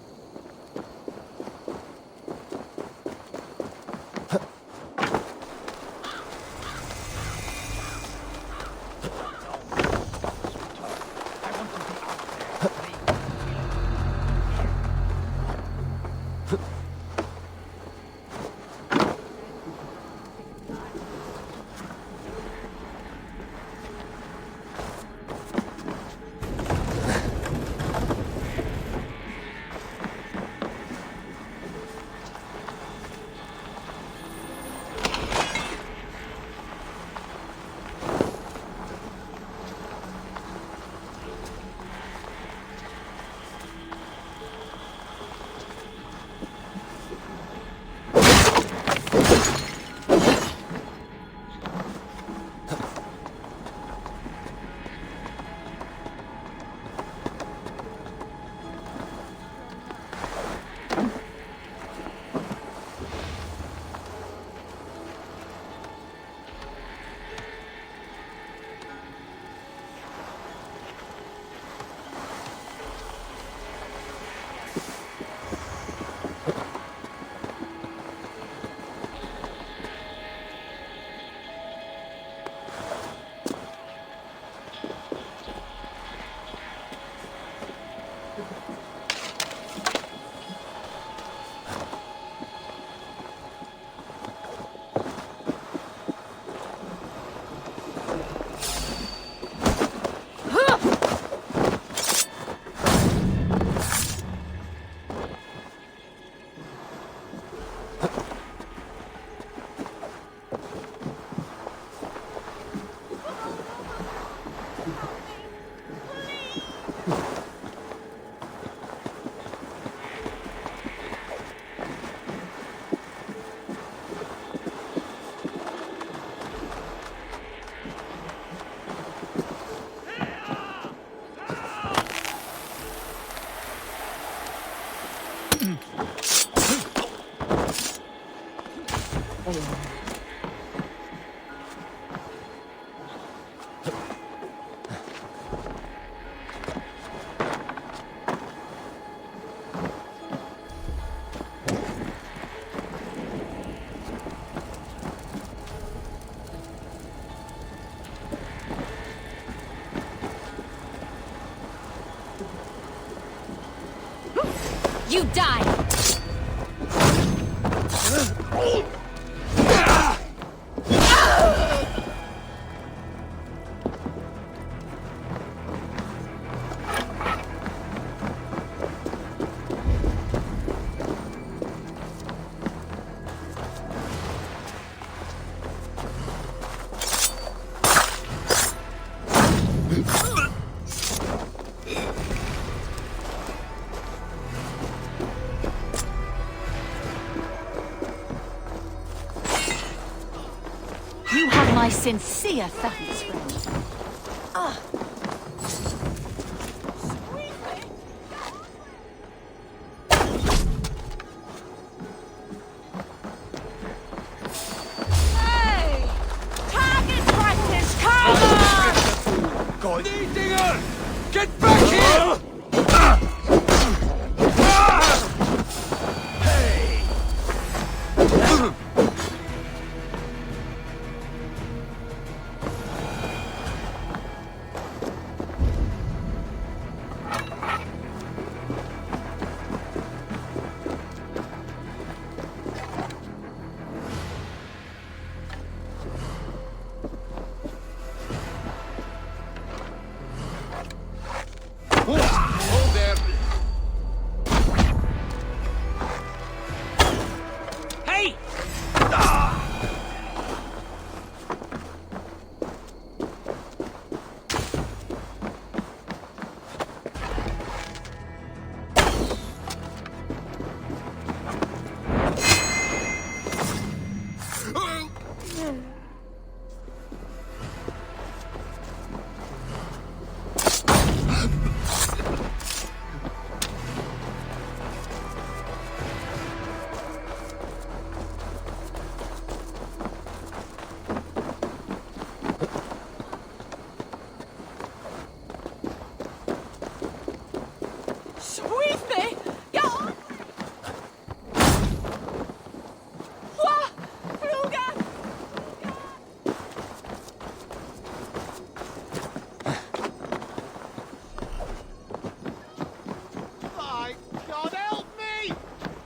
You die! You have my sincere thanks, friend. Ah. Hey! Target practice, come on! God. Dinger! Get back here!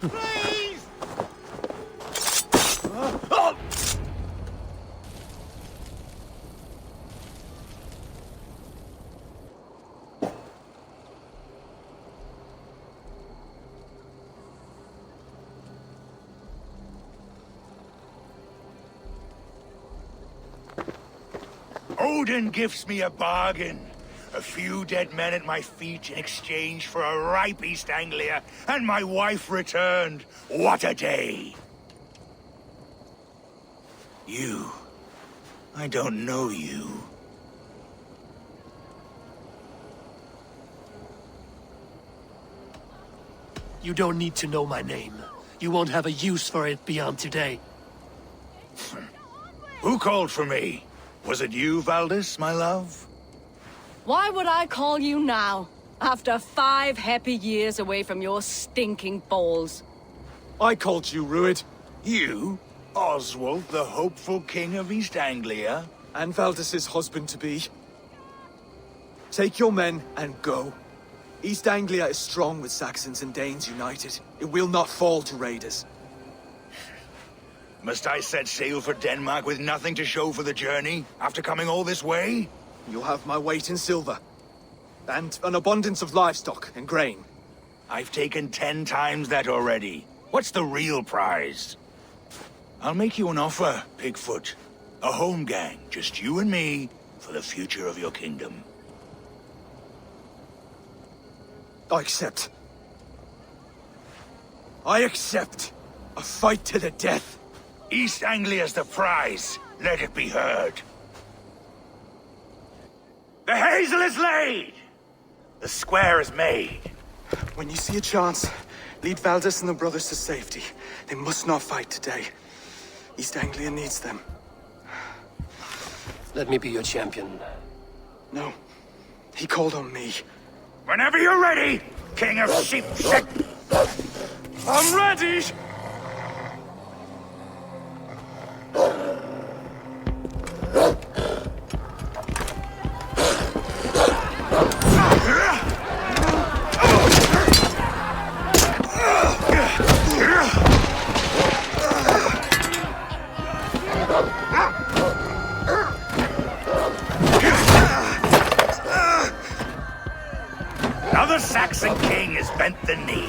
Please! Odin gives me a bargain. A few dead men at my feet in exchange for a ripe East Anglia, and my wife returned. What a day! You. I don't know you. You don't need to know my name. You won't have a use for it beyond today. Who called for me? Was it you, Valdis, my love? Why would I call you now, after 5 happy years away from your stinking balls? I called you, Rued. You? Oswald, the hopeful king of East Anglia? And Valdis's husband-to-be. Take your men and go. East Anglia is strong with Saxons and Danes united. It will not fall to raiders. Must I set sail for Denmark with nothing to show for the journey, after coming all this way? You'll have my weight in silver. And an abundance of livestock and grain. I've taken 10 times that already. What's the real prize? I'll make you an offer, Pigfoot. A home gang, just you and me, for the future of your kingdom. I accept. I accept. A fight to the death. East Anglia's the prize. Let it be heard. The hazel is laid! The square is made. When you see a chance, lead Valdis and the brothers to safety. They must not fight today. East Anglia needs them. Let me be your champion. No. He called on me. Whenever you're ready, King of Sheep. I'm ready! Now the Saxon king has bent the knee.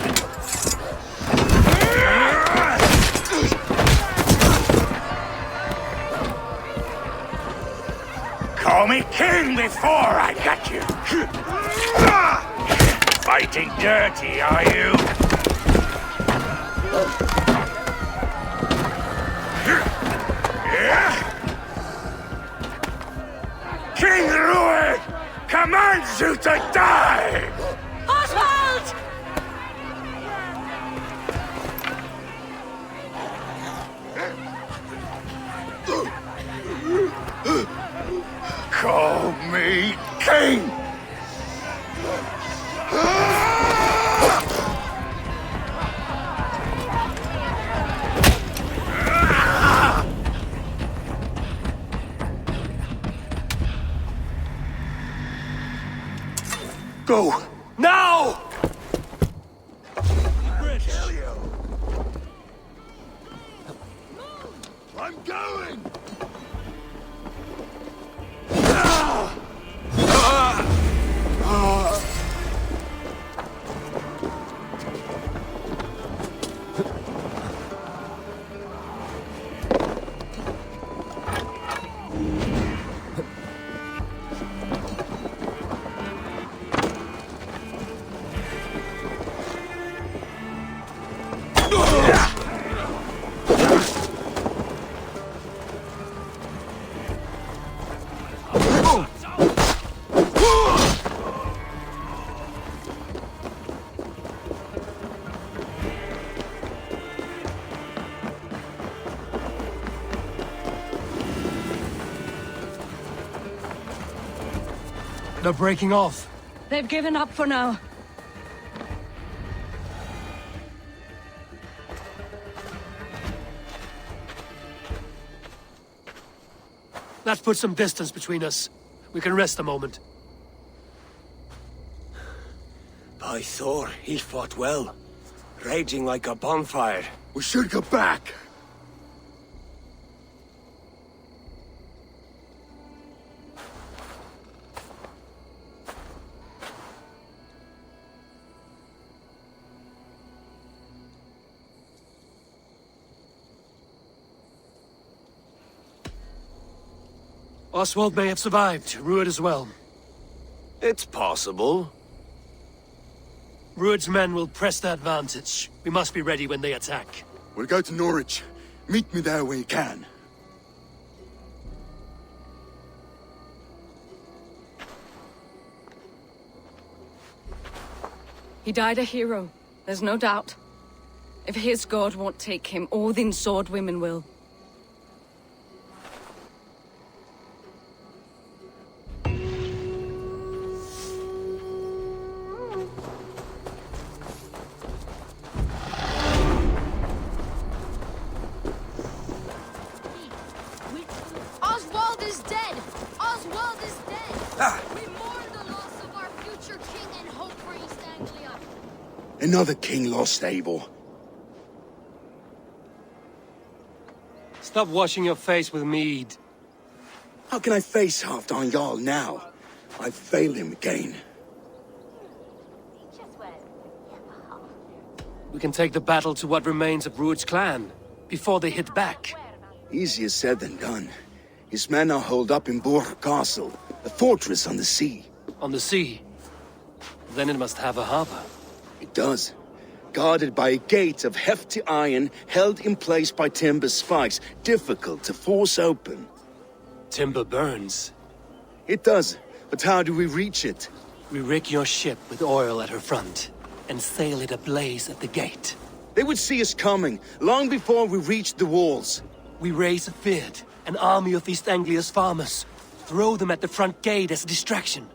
Call me king before I got you. Fighting dirty, are you? King Rued commands you to die! Oswald! Call me king! Go! Now! Kill you! I'm going! They're breaking off. They've given up for now. Let's put some distance between us. We can rest a moment. By Thor, he fought well. Raging like a bonfire. We should go back. Oswald may have survived, Rued as well. It's possible. Rued's men will press the advantage. We must be ready when they attack. We'll go to Norwich. Meet me there when you can. He died a hero, there's no doubt. If his god won't take him, Odin's sword women will. Oswald is dead! Oswald is dead! We mourn the loss of our future king and hope for East Anglia. Another king lost, Eivor. Stop washing your face with mead. How can I face Halfdan Jarl now? I failed him again. We can take the battle to what remains of Rued's clan, before they hit back. Easier said than done. His men are holed up in Burgh Castle, a fortress on the sea. On the sea? Then it must have a harbor. It does. Guarded by a gate of hefty iron, held in place by timber spikes, difficult to force open. Timber burns. It does, but how do we reach it? We rig your ship with oil at her front, and sail it ablaze at the gate. They would see us coming, long before we reached the walls. We raise a Fyrd, an army of East Anglia's farmers. Throw them at the front gate as a distraction.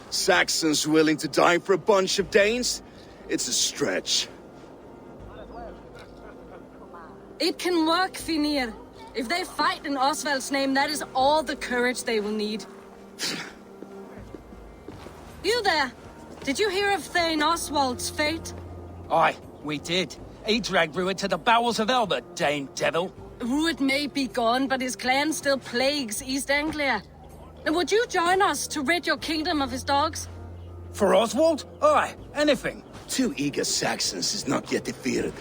Saxons willing to die for a bunch of Danes? It's a stretch. It can work, Finnr. If they fight in Oswald's name, that is all the courage they will need. You there! Did you hear of Thane Oswald's fate? Aye, we did. He dragged Rued to the bowels of Elba, Dane devil. Rued may be gone, but his clan still plagues East Anglia. And would you join us to rid your kingdom of his dogs? For Oswald? Aye, anything. 2 eager Saxons is not yet defeated.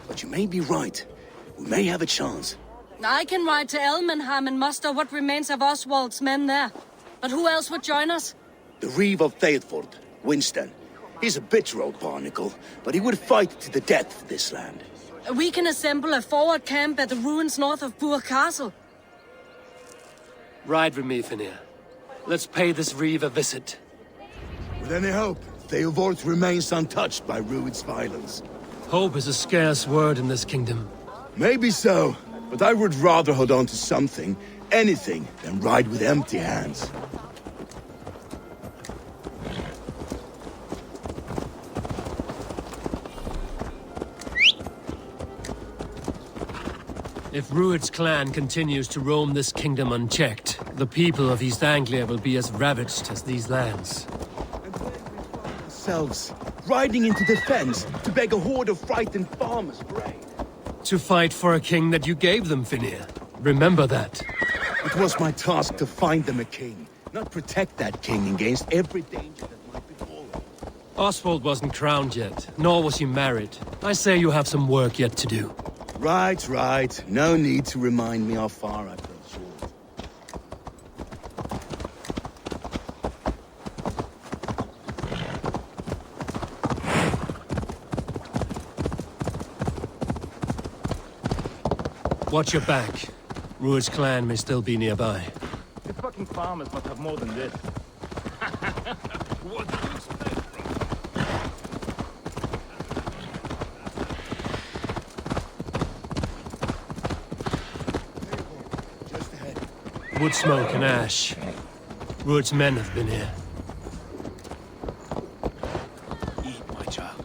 But you may be right. We may have a chance. I can ride to Elmenham and muster what remains of Oswald's men there. But who else would join us? The Reeve of Theotford, Winston. He's a bitter old barnacle, but he would fight to the death for this land. We can assemble a forward camp at the ruins north of Burgh Castle. Ride with me, Finnr. Let's pay this Reeve a visit. With any hope, Theotford remains untouched by Rued's violence. Hope is a scarce word in this kingdom. Maybe so, but I would rather hold on to something, anything, than ride with empty hands. If Rued's clan continues to roam this kingdom unchecked, the people of East Anglia will be as ravaged as these lands. Themselves, riding into defense to beg a horde of frightened farmers for aid. To fight for a king that you gave them, Finnr. Remember that. It was my task to find them a king, not protect that king against every danger that might befall him. Oswald wasn't crowned yet, nor was he married. I say you have some work yet to do. Right, right. No need to remind me how far I fell short. Watch your back. Rued's clan may still be nearby. These fucking farmers must have more than this. What did you expect, Wood smoke and ash. Rued's men have been here. Eat, my child.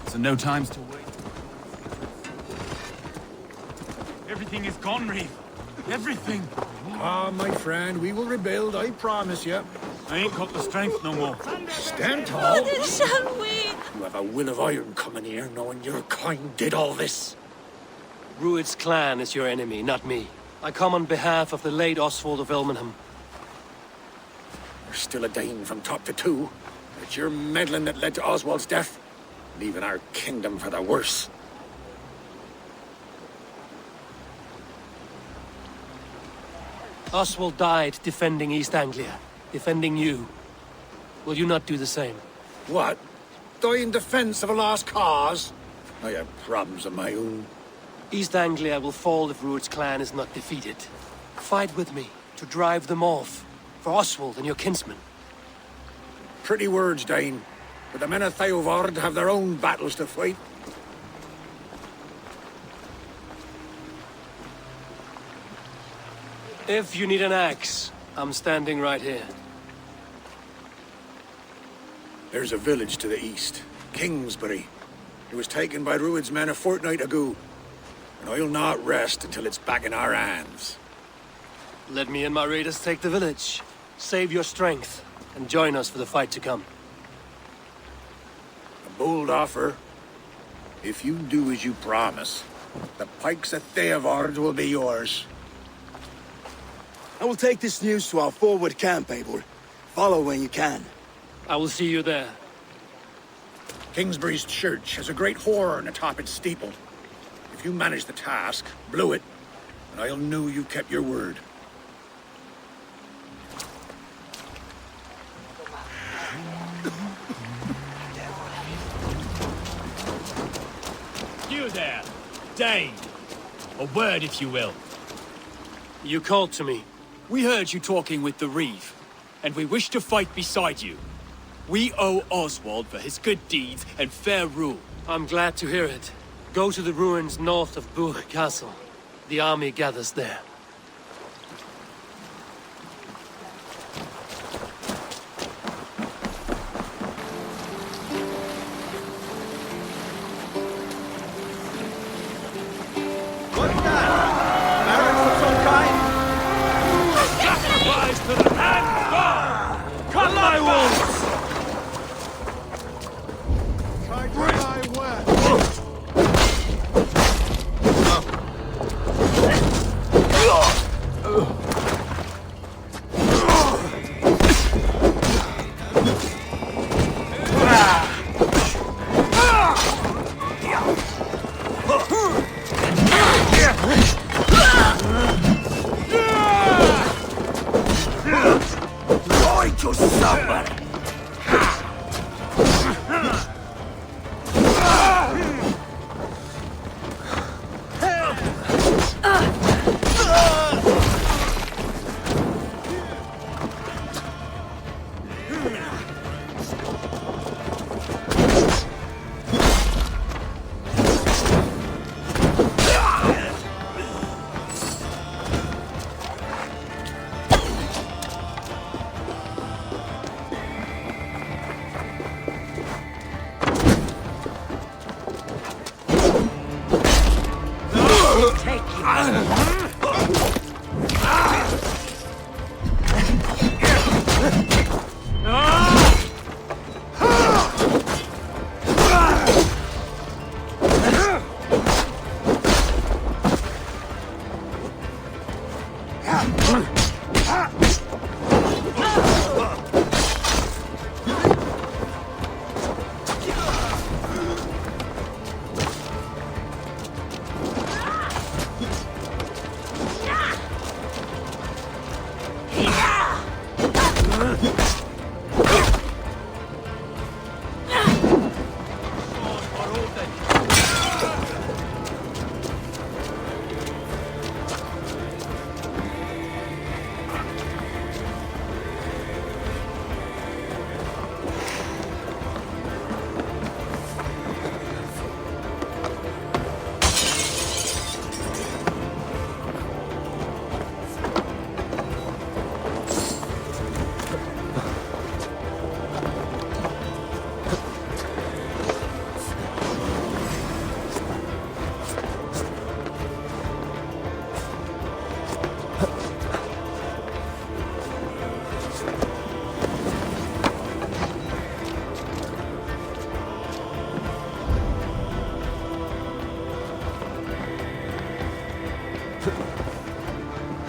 So no time's to wait. Everything is gone, Reeve. Everything. Ah, my friend, we will rebuild, I promise you. I ain't got the strength no more. Stand tall. What shall we? You have have a will of iron coming here, knowing your kind did all this. Rued's clan is your enemy, not me. I come on behalf of the late Oswald of Elmenham. You're still a Dane from top to two. It's your meddling that led to Oswald's death, leaving our kingdom for the worse. Oswald died defending East Anglia, defending you. Will you not do the same? What? Die in defense of a lost cause? I have problems of my own. East Anglia will fall if Rued's clan is not defeated. Fight with me to drive them off, for Oswald and your kinsmen. Pretty words, Dane. But the men of Theotford have their own battles to fight. If you need an axe, I'm standing right here. There's a village to the east, Kingsbury. It was taken by Rued's men a fortnight ago. And I'll not rest until it's back in our hands. Let me and my raiders take the village. Save your strength, and join us for the fight to come. A bold offer. If you do as you promise, the pikes of Theotford will be yours. I will take this news to our forward camp, Eivor. Follow when you can. I will see you there. Kingsbury's church has a great horn atop its steeple. If you manage the task, blow it, and I'll know you kept your word. You there, Dane. A word, if you will. You called to me. We heard you talking with the Reeve, and we wish to fight beside you. We owe Oswald for his good deeds and fair rule. I'm glad to hear it. Go to the ruins north of Burgh Castle. The army gathers there. What's that? Barracks of some kind? Sacrifice to the hand of God! Cut my wounds! Going to suffer!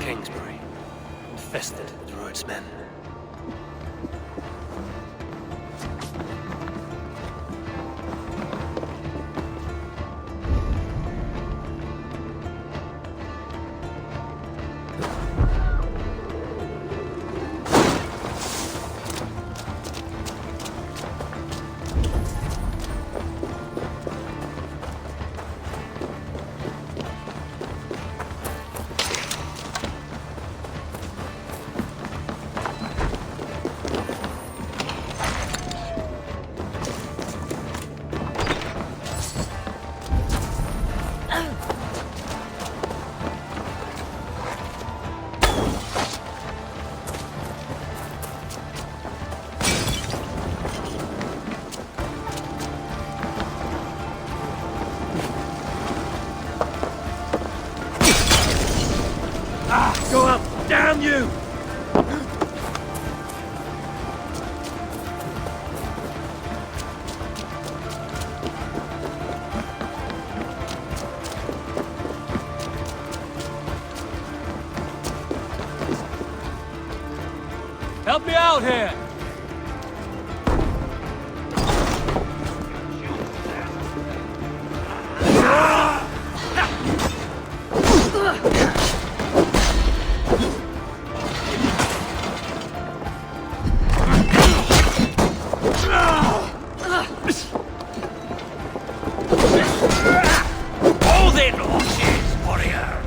Kingsbury, infested with Rued's men. Go up! Damn you! Help me out here! Hold it, horses, warrior!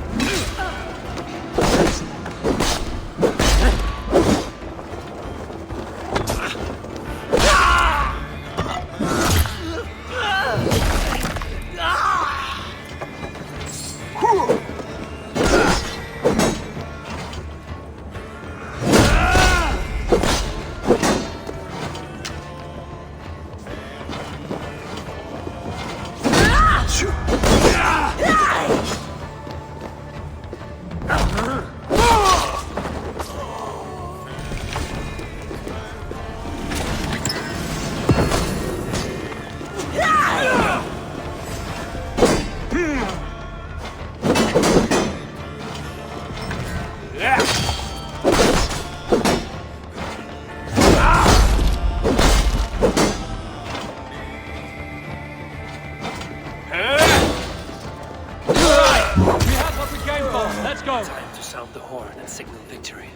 Time to sound the horn and signal victory.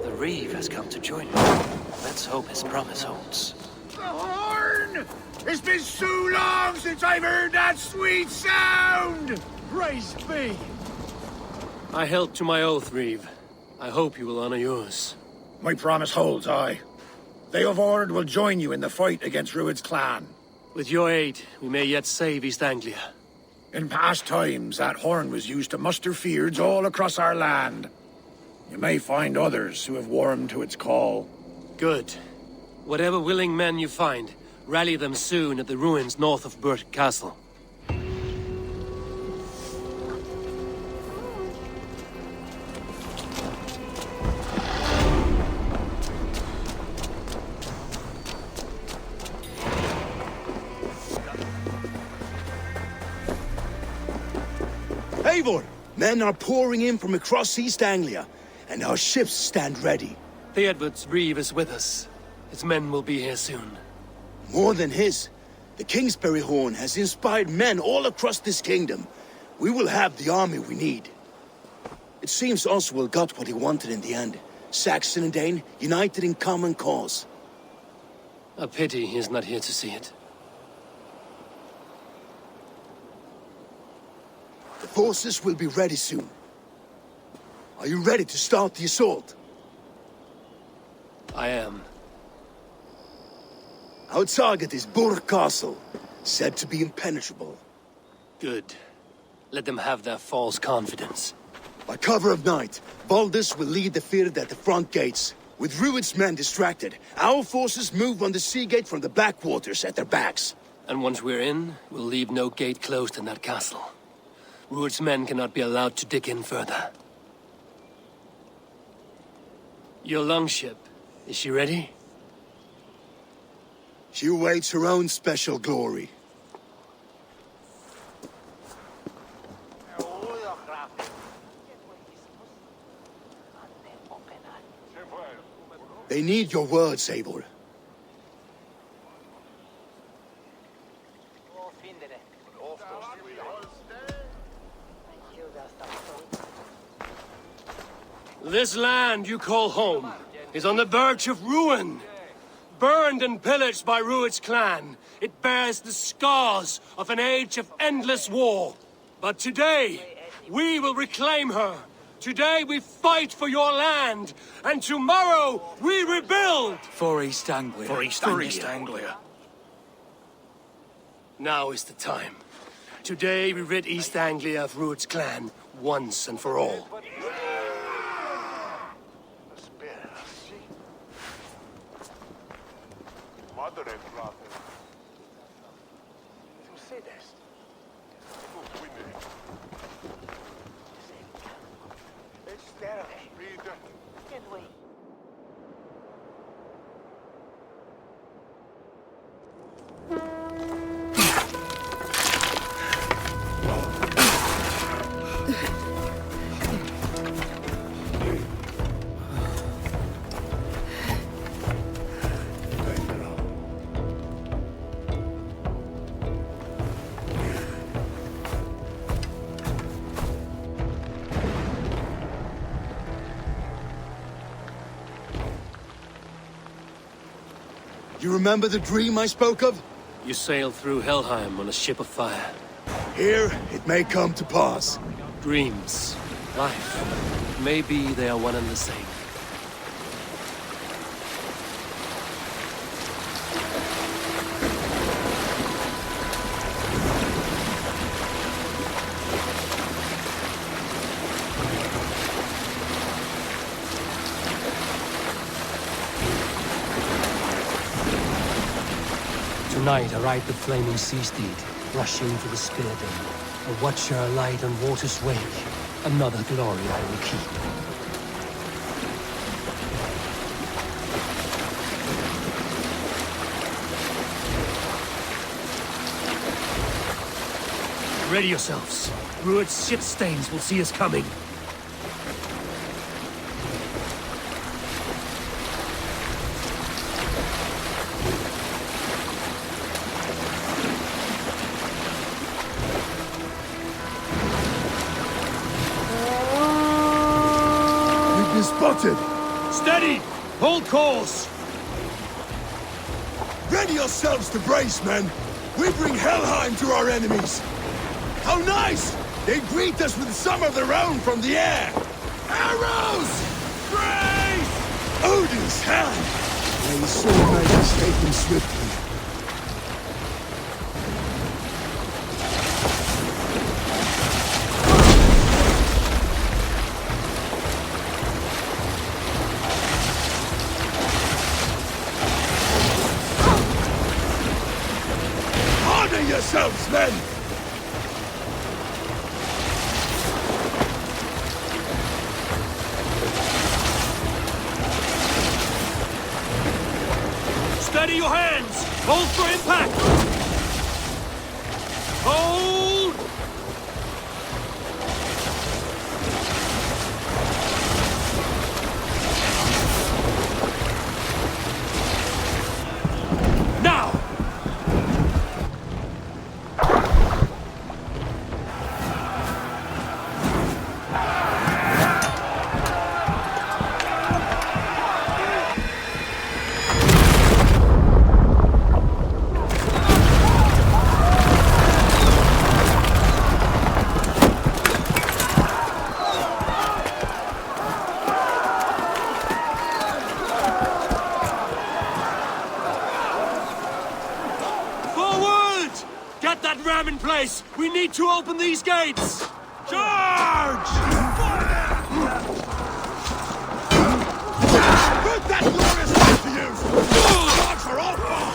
The Reeve has come to join me. Let's hope his promise holds. The horn! It's been so long since I've heard that sweet sound! Praise be! I held to my oath, Reeve. I hope you will honor yours. My promise holds, aye. Theotford will join you in the fight against Rued's clan. With your aid, we may yet save East Anglia. In past times, that horn was used to muster fyrds all across our land. You may find others who have warmed to its call. Good. Whatever willing men you find, rally them soon at the ruins north of Burgh Castle. Eivor! Men are pouring in from across East Anglia, and our ships stand ready. Theotford Reeve is with us. His men will be here soon. More than his. The Kingsbury Horn has inspired men all across this kingdom. We will have the army we need. It seems Oswald got what he wanted in the end. Saxon and Dane united in common cause. A pity he is not here to see it. The forces will be ready soon. Are you ready to start the assault? I am. Our target is Burgh Castle, said to be impenetrable. Good. Let them have their false confidence. By cover of night, Baldus will lead the Finnr at the front gates. With Rued's men distracted, our forces move on the sea gate from the backwaters at their backs. And once we're in, we'll leave no gate closed in that castle. Rued's men cannot be allowed to dig in further. Your longship, is she ready? She awaits her own special glory. They need your words, Eivor. This land you call home is on the verge of ruin. Burned and pillaged by Rued's clan, it bears the scars of an age of endless war. But today, we will reclaim her. Today we fight for your land, and tomorrow we rebuild! For East Anglia. For East Anglia. Now is the time. Today we rid East Anglia of Rued's clan, once and for all. You remember the dream I spoke of? You sailed through Helheim on a ship of fire. Here, it may come to pass. Dreams, life, maybe they are one and the same. Tonight I ride the flaming sea steed, rushing to the spear dome. A watcher alight on water's wake. Another glory I will keep. Ready yourselves. Rued's ship stains will see us coming. Spotted! Steady! Hold course! Ready yourselves to brace, men! We bring Helheim to our enemies! How nice! They greet us with some of their own from the air! Arrows! Brace! Odin's hand! May the sword makers take them swiftly. Yourselves, men! Steady your hands! Hold for impact! Hold! that ram in place! We need to open these gates! Charge! Put that glorious light to use! God for all far!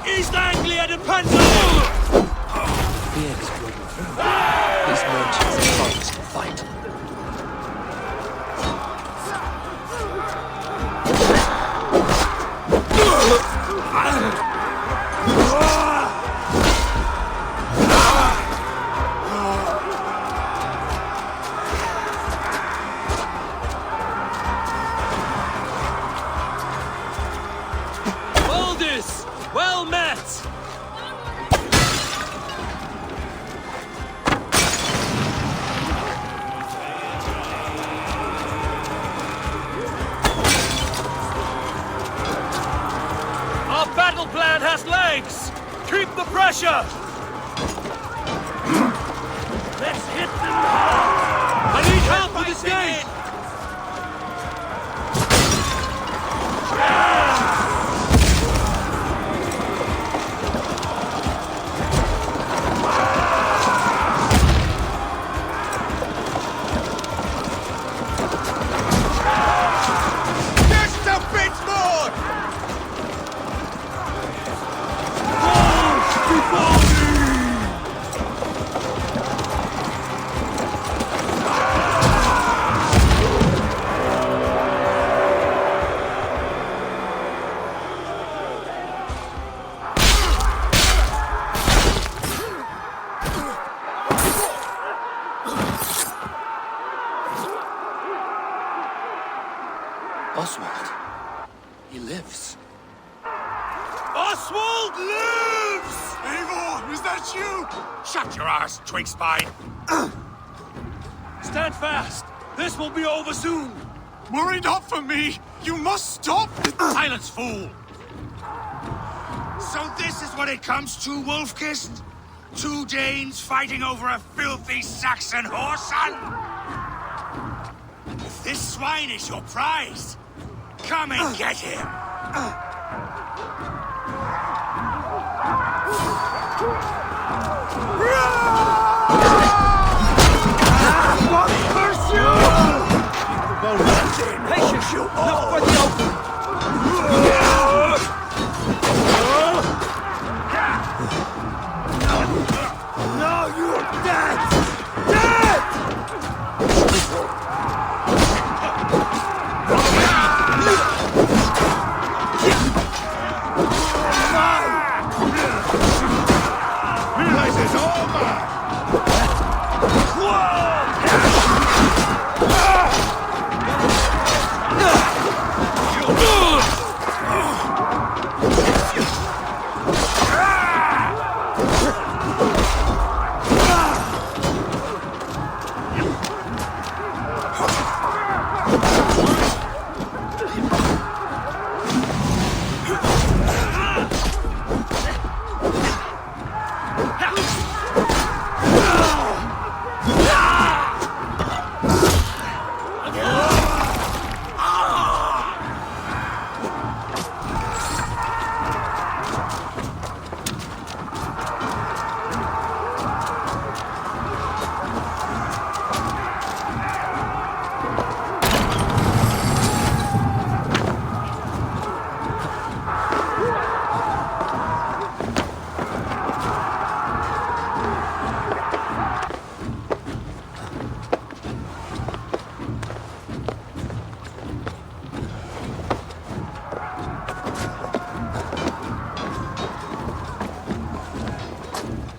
East Anglia depends on it! Fear is broken through. These merchants and farmers can fight. Well met! Our battle plan has legs! Keep the pressure! Let's hit them hard! I need help with this gate! Oswald. He lives. Oswald lives! Eivor, is that you? Shut your arse, twig spine! Stand fast! This will be over soon! Worry not for me! You must stop! Silence, fool! So this is what it comes to, Wolf-Kissed? 2 Danes fighting over a filthy Saxon whoreson? If this swine is your prize, come and get him! What pursuit! Patience, you all! Look for the open! No, you're dead! Dead! This is over!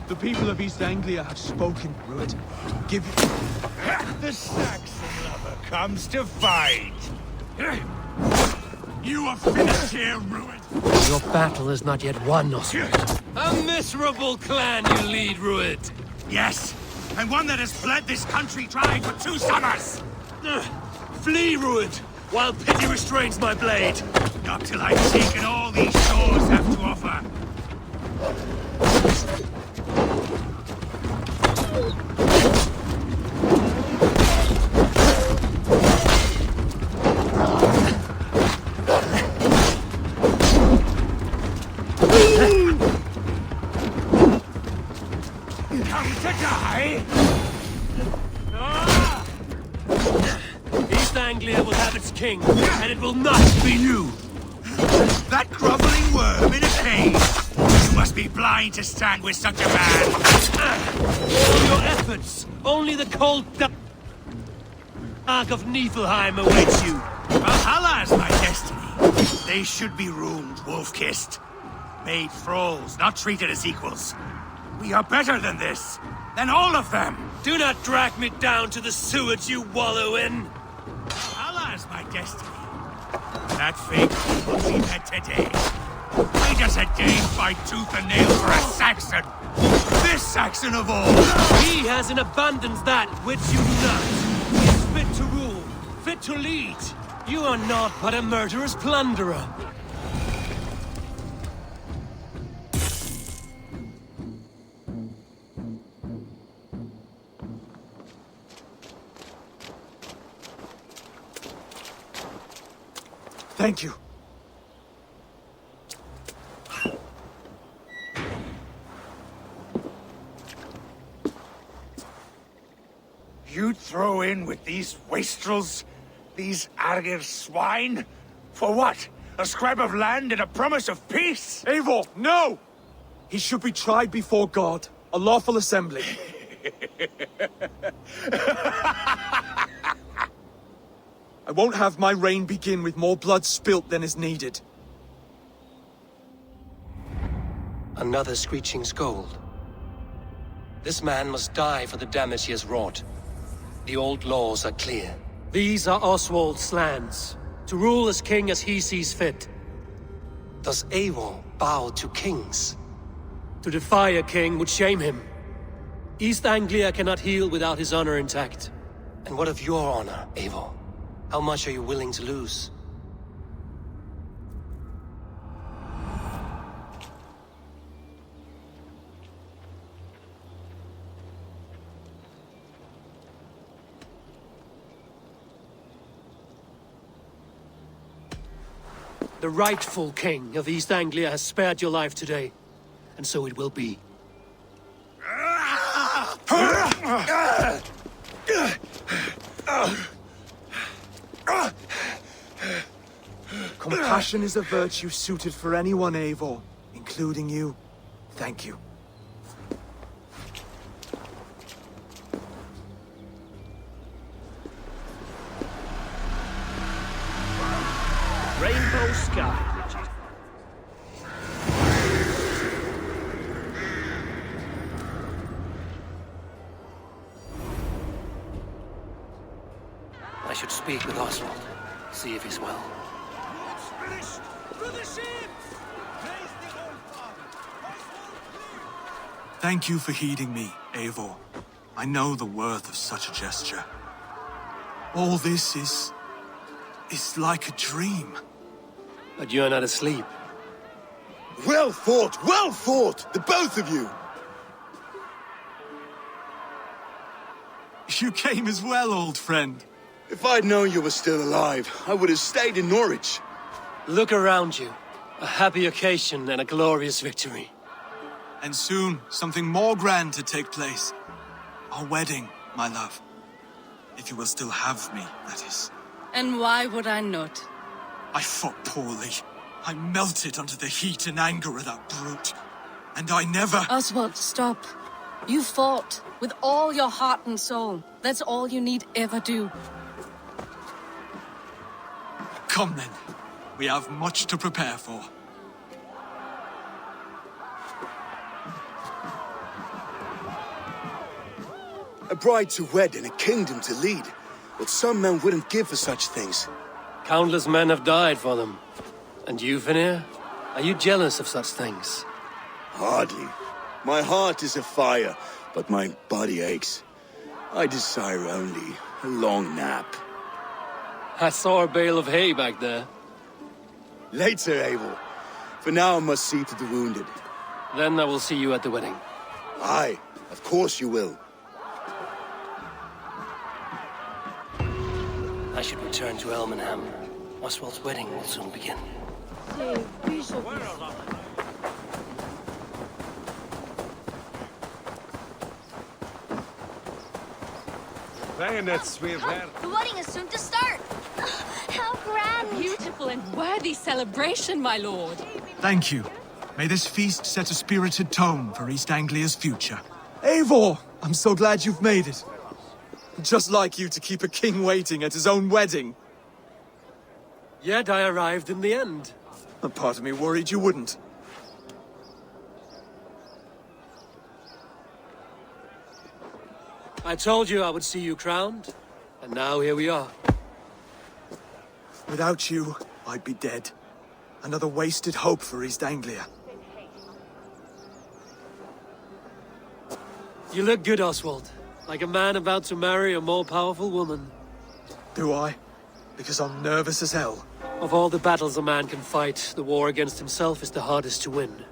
The people of East Anglia have spoken, Rued. Give it... The Saxon lover comes to fight! You are finished here, Rued! Your battle is not yet won, Oswald. A miserable clan you lead, Rued. Yes, and one that has fled this country dry for 2 summers! Flee, Rued, while pity restrains my blade. Not till I've taken all these shores have to offer. Come to die? East Anglia will have its king, and it will not be you. That groveling worm in a cage! You must be blind to stand with such a man! For your efforts, only the cold dark of Niflheim awaits you. Valhalla is my destiny. They should be ruled, wolf-kissed. Made thralls, not treated as equals. We are better than this. Than all of them. Do not drag me down to the sewage you wallow in. Valhalla is my destiny. That fate will be met today. Why does a Dane fight tooth and nail for a Saxon? This Saxon of all! He has in abundance that which you do not. He is fit to rule, fit to lead. You are not but a murderous plunderer. Thank you. You'd throw in with these wastrels? These Argir swine? For what? A scrap of land and a promise of peace? Eivor, no! He should be tried before God, a lawful assembly. I won't have my reign begin with more blood spilt than is needed. Another screeching scold. This man must die for the damage he has wrought. The old laws are clear. These are Oswald's lands, to rule as king as he sees fit. Does Eivor bow to kings? To defy a king would shame him. East Anglia cannot heal without his honor intact. And what of your honor, Eivor? How much are you willing to lose? The rightful king of East Anglia has spared your life today, and so it will be. Compassion is a virtue suited for anyone, Eivor, including you. Thank you. Rainbow sky. I should speak with Oswald, see if he's well. Thank you for heeding me, Eivor. I know the worth of such a gesture. All this is like a dream. But you're not asleep. Well fought, the both of you! You came as well, old friend. If I'd known you were still alive, I would have stayed in Norwich. Look around you. A happy occasion and a glorious victory. And soon, something more grand to take place. Our wedding, my love. If you will still have me, that is. And why would I not? I fought poorly. I melted under the heat and anger of that brute. And I never... Oswald, stop. You fought with all your heart and soul. That's all you need ever do. Come then. We have much to prepare for. A bride to wed and a kingdom to lead. What some men wouldn't give for such things. Countless men have died for them. And you, Finnr? Are you jealous of such things? Hardly. My heart is afire, but my body aches. I desire only a long nap. I saw a bale of hay back there. Later, Eivor. For now I must see to the wounded. Then I will see you at the wedding. Aye, of course you will. I should return to Elmenham. Oswald's wedding will soon begin. Bayonets we have had. The wedding is soon to start. How grand! A beautiful and worthy celebration, my lord. Thank you. May this feast set a spirited tone for East Anglia's future. Eivor! I'm so glad you've made it. Just like you to keep a king waiting at his own wedding. Yet I arrived in the end. A part of me worried you wouldn't. I told you I would see you crowned, and now here we are. Without you, I'd be dead. Another wasted hope for East Anglia. You look good, Oswald. Like a man about to marry a more powerful woman. Do I? Because I'm nervous as hell. Of all the battles a man can fight, the war against himself is the hardest to win.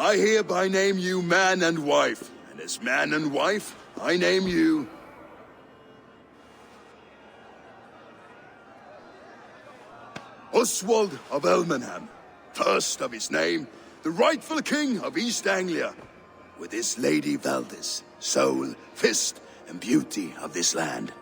I hereby name you man and wife. And as man and wife, I name you... Oswald of Elmenham, first of his name, the rightful king of East Anglia, with his lady Valdis, soul, fist, and beauty of this land.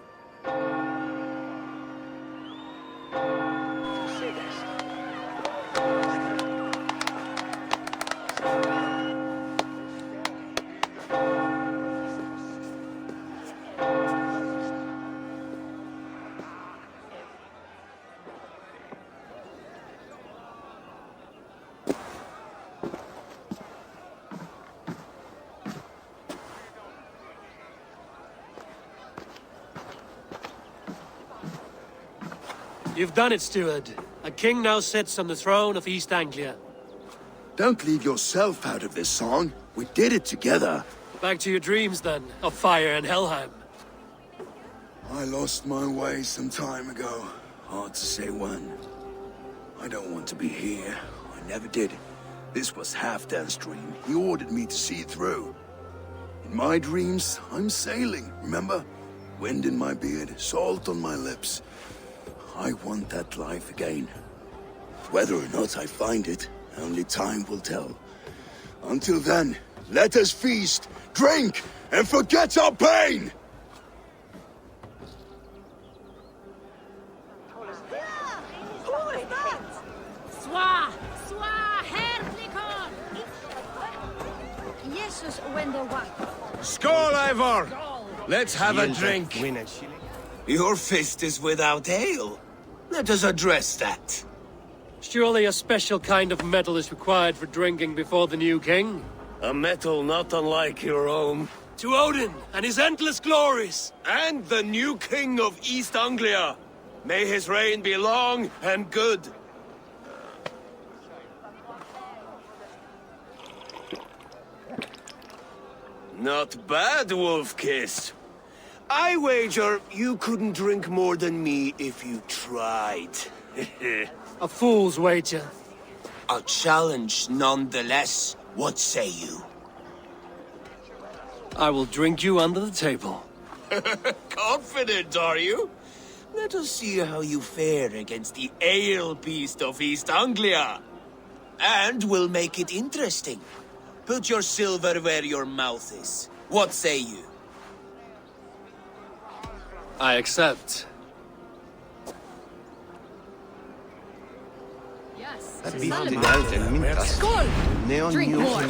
You've done it, steward. A king now sits on the throne of East Anglia. Don't leave yourself out of this song. We did it together. Back to your dreams, then, of fire and Helheim. I lost my way some time ago. Hard to say when. I don't want to be here. I never did. This was Halfdan's dream. He ordered me to see it through. In my dreams, I'm sailing, remember? Wind in my beard, salt on my lips. I want that life again. Whether or not I find it, only time will tell. Until then, let us feast, drink, and forget our pain! Skål, Eivor! Let's have a drink. Your fist is without ale. Let us address that. Surely a special kind of metal is required for drinking before the new king? A metal not unlike your own. To Odin and his endless glories! And the new king of East Anglia. May his reign be long and good. Not bad, Wolf-Kiss. I wager you couldn't drink more than me if you tried. A fool's wager. A challenge nonetheless. What say you? I will drink you under the table. Confident, are you? Let us see how you fare against the ale beast of East Anglia. And we'll make it interesting. Put your silver where your mouth is. What say you? I accept. Skål! Drink more.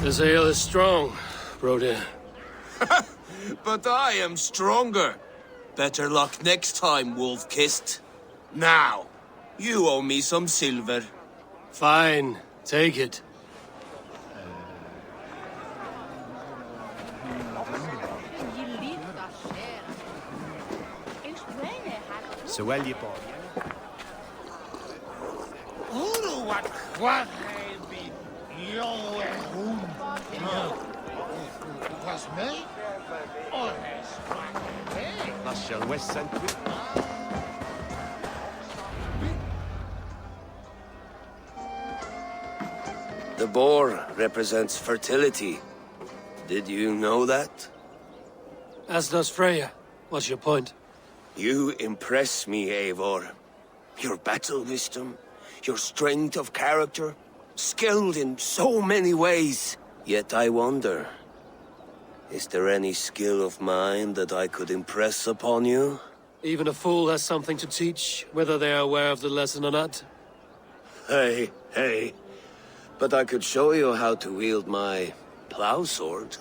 This ale is strong, Broder. But I am stronger. Better luck next time, Wolf-Kissed. Now, you owe me some silver. Fine, take it. The boar represents fertility. Did you know that? As does Freya. What's your point? You impress me, Eivor. Your battle wisdom, your strength of character, skilled in so many ways. Yet I wonder, is there any skill of mine that I could impress upon you? Even a fool has something to teach, whether they are aware of the lesson or not. Hey. But I could show you how to wield my plow sword.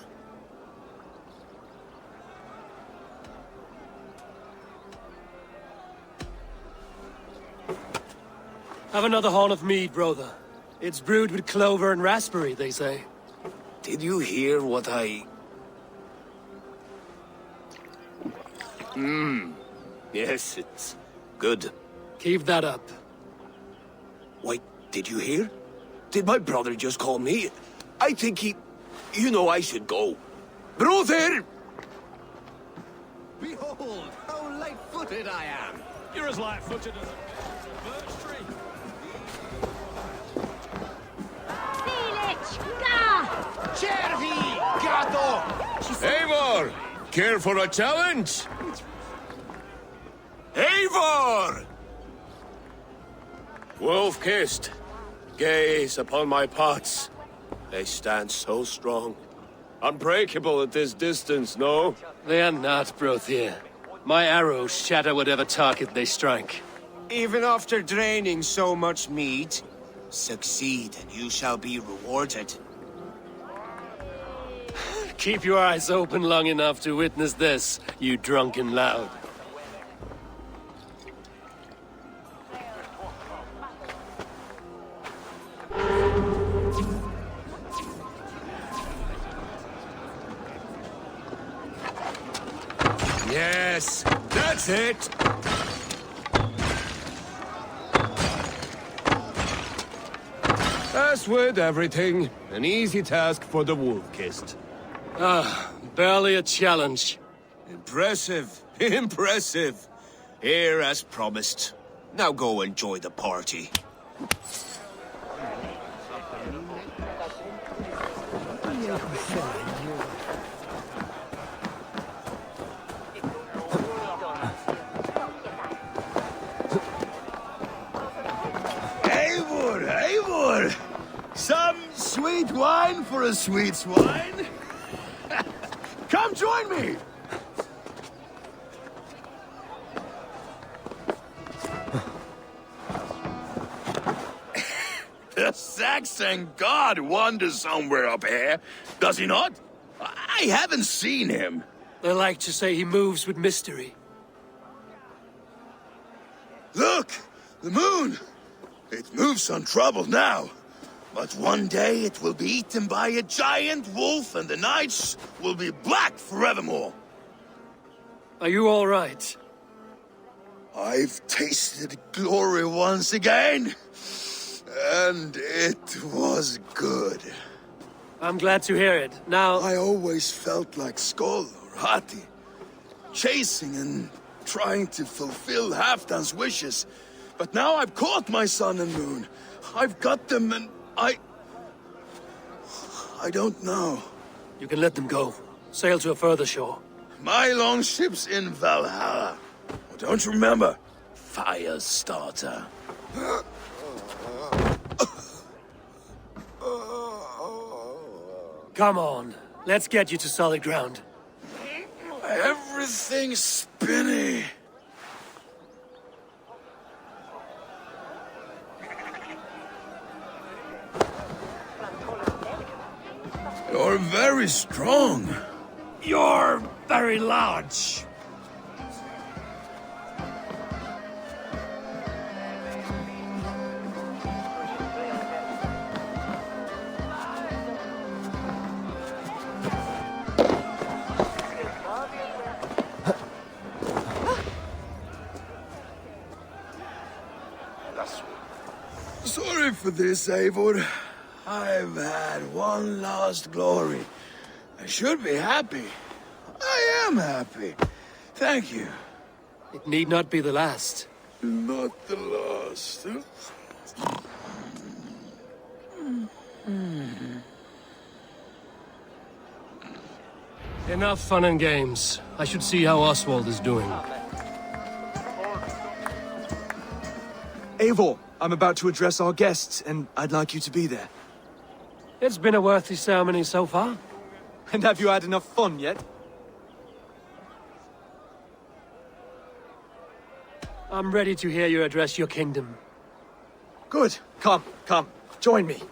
Have another horn of mead, brother. It's brewed with clover and raspberry, they say. Did you hear what I... Yes, it's good. Keep that up. Wait, did you hear? Did my brother just call me? I think he... You know I should go. Brother! Behold, how light-footed I am! You're as light-footed as a birch tree. Felix! Ga! Cervi! Gato! Eivor! Care for a challenge? Eivor! Wolf-kissed. Gaze upon my pots. They stand so strong. Unbreakable at this distance, no? They are not, Brother. My arrows shatter whatever target they strike. Even after draining so much mead, succeed and you shall be rewarded. Keep your eyes open long enough to witness this, you drunken loud. Yes, that's it! As with everything, an easy task for the wolf-kissed. Barely a challenge. Impressive, impressive. Here as promised. Now go enjoy the party. Eivor! Some sweet wine for a sweet swine? Come join me! The Saxon god wanders somewhere up here, does he not? I haven't seen him. They like to say he moves with mystery. Look! The moon! It moves untroubled now. But one day it will be eaten by a giant wolf and the nights will be black forevermore. Are you all right? I've tasted glory once again. And it was good. I'm glad to hear it. Now... I always felt like Skoll or Hati. Chasing and trying to fulfill Halfdan's wishes. But now I've caught my sun and moon. I've got them and I don't know. You can let them go. Sail to a further shore. My longship's in Valhalla. Don't you remember? Fire starter. Come on. Let's get you to solid ground. Everything's spinny. You're very strong. You're very large. Sorry for this, Eivor. I've had one last glory. I should be happy. I am happy. Thank you. It need not be the last. Not the last. Enough fun and games. I should see how Oswald is doing. Eivor, I'm about to address our guests, and I'd like you to be there. It's been a worthy ceremony so far. And have you had enough fun yet? I'm ready to hear you address your kingdom. Good. Come, join me.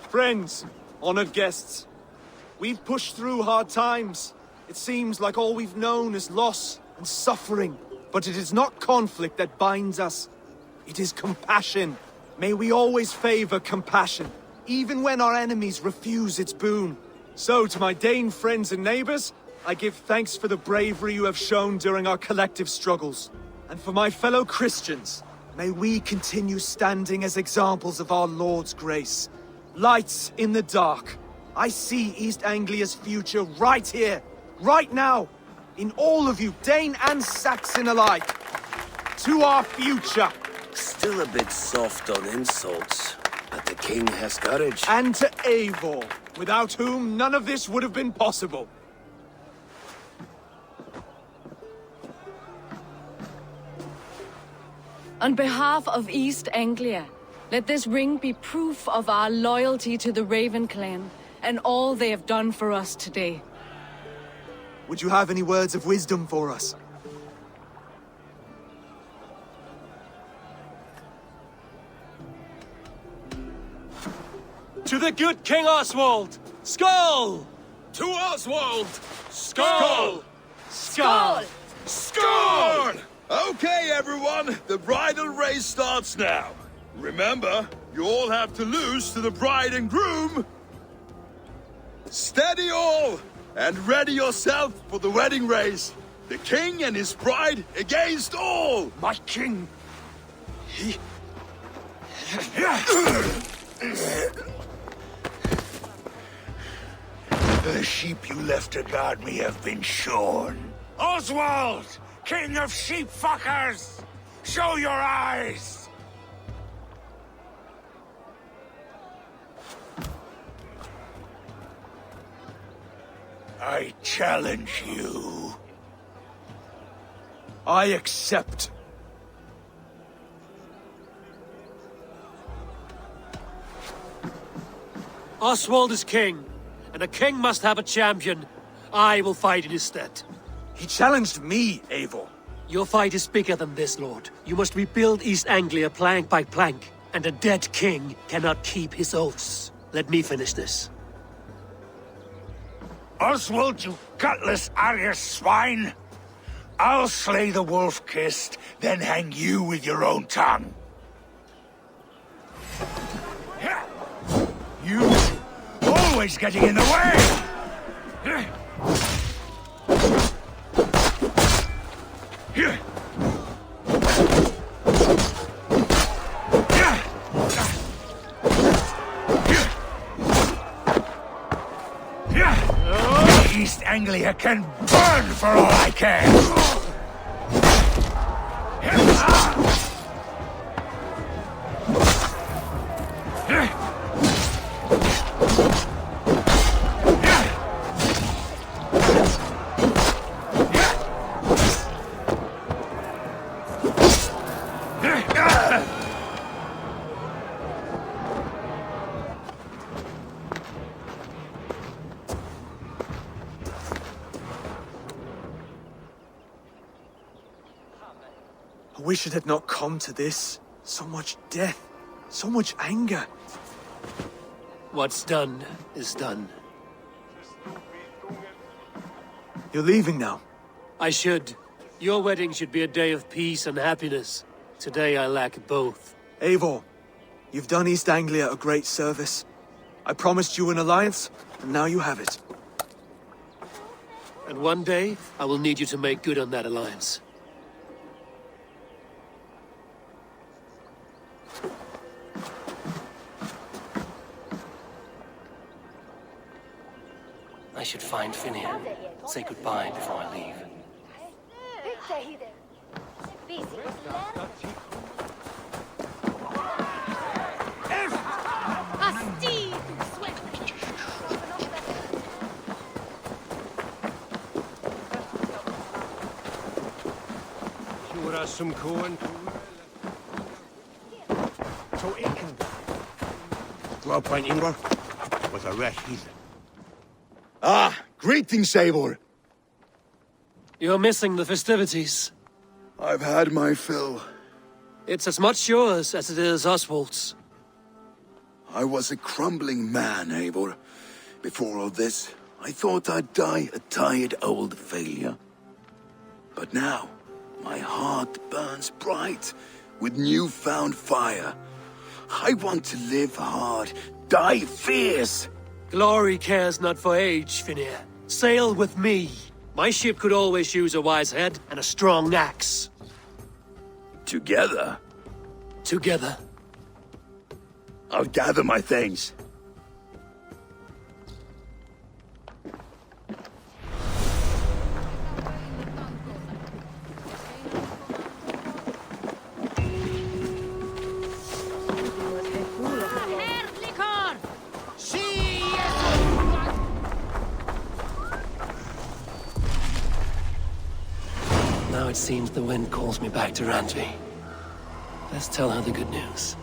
Friends, honored guests, we've pushed through hard times. It seems like all we've known is loss and suffering. But it is not conflict that binds us. It is compassion. May we always favor compassion, even when our enemies refuse its boon. So, to my Dane friends and neighbors, I give thanks for the bravery you have shown during our collective struggles. And for my fellow Christians, may we continue standing as examples of our Lord's grace. Lights in the dark. I see East Anglia's future right here, right now. In all of you, Dane and Saxon alike. To our future. Still a bit soft on insults, but the king has courage. And to Eivor, without whom none of this would have been possible. On behalf of East Anglia, let this ring be proof of our loyalty to the Raven clan and all they have done for us today. Would you have any words of wisdom for us? To the good King Oswald! Skull! To Oswald! Skull! Skull! Score! Okay, everyone, the bridal race starts now. Remember, you all have to lose to the bride and groom. Steady all, and ready yourself for the wedding race. The king and his bride against all. My king! The sheep you left to guard me have been shorn. Oswald! King of sheep fuckers! Show your eyes! I challenge you. I accept. Oswald is king, and a king must have a champion. I will fight in his stead. He challenged me, Eivor. Your fight is bigger than this, Lord. You must rebuild East Anglia plank by plank, and a dead king cannot keep his oaths. Let me finish this. Oswald, you gutless Arya swine! I'll slay the wolf-kissed, then hang you with your own tongue. You always getting in the way! East Anglia can burn for all I care! I wish it had not come to this. So much death, so much anger. What's done is done. You're leaving now. I should. Your wedding should be a day of peace and happiness. Today I lack both. Eivor, you've done East Anglia a great service. I promised you an alliance, and now you have it. And one day, I will need you to make good on that alliance. I should find Finnr. Say goodbye before I leave. some corn. So Aiken. Triumphant Return was a rash heathen. Ah, greetings, Eivor. You're missing the festivities. I've had my fill. It's as much yours as it is Oswald's. I was a crumbling man, Eivor. Before all this, I thought I'd die a tired old failure. But now, my heart burns bright with newfound fire. I want to live hard, die fierce. Glory cares not for age, Finnr. Sail with me. My ship could always use a wise head and a strong axe. Together? Together. I'll gather my things. Now it seems the wind calls me back to Randvi. Let's tell her the good news.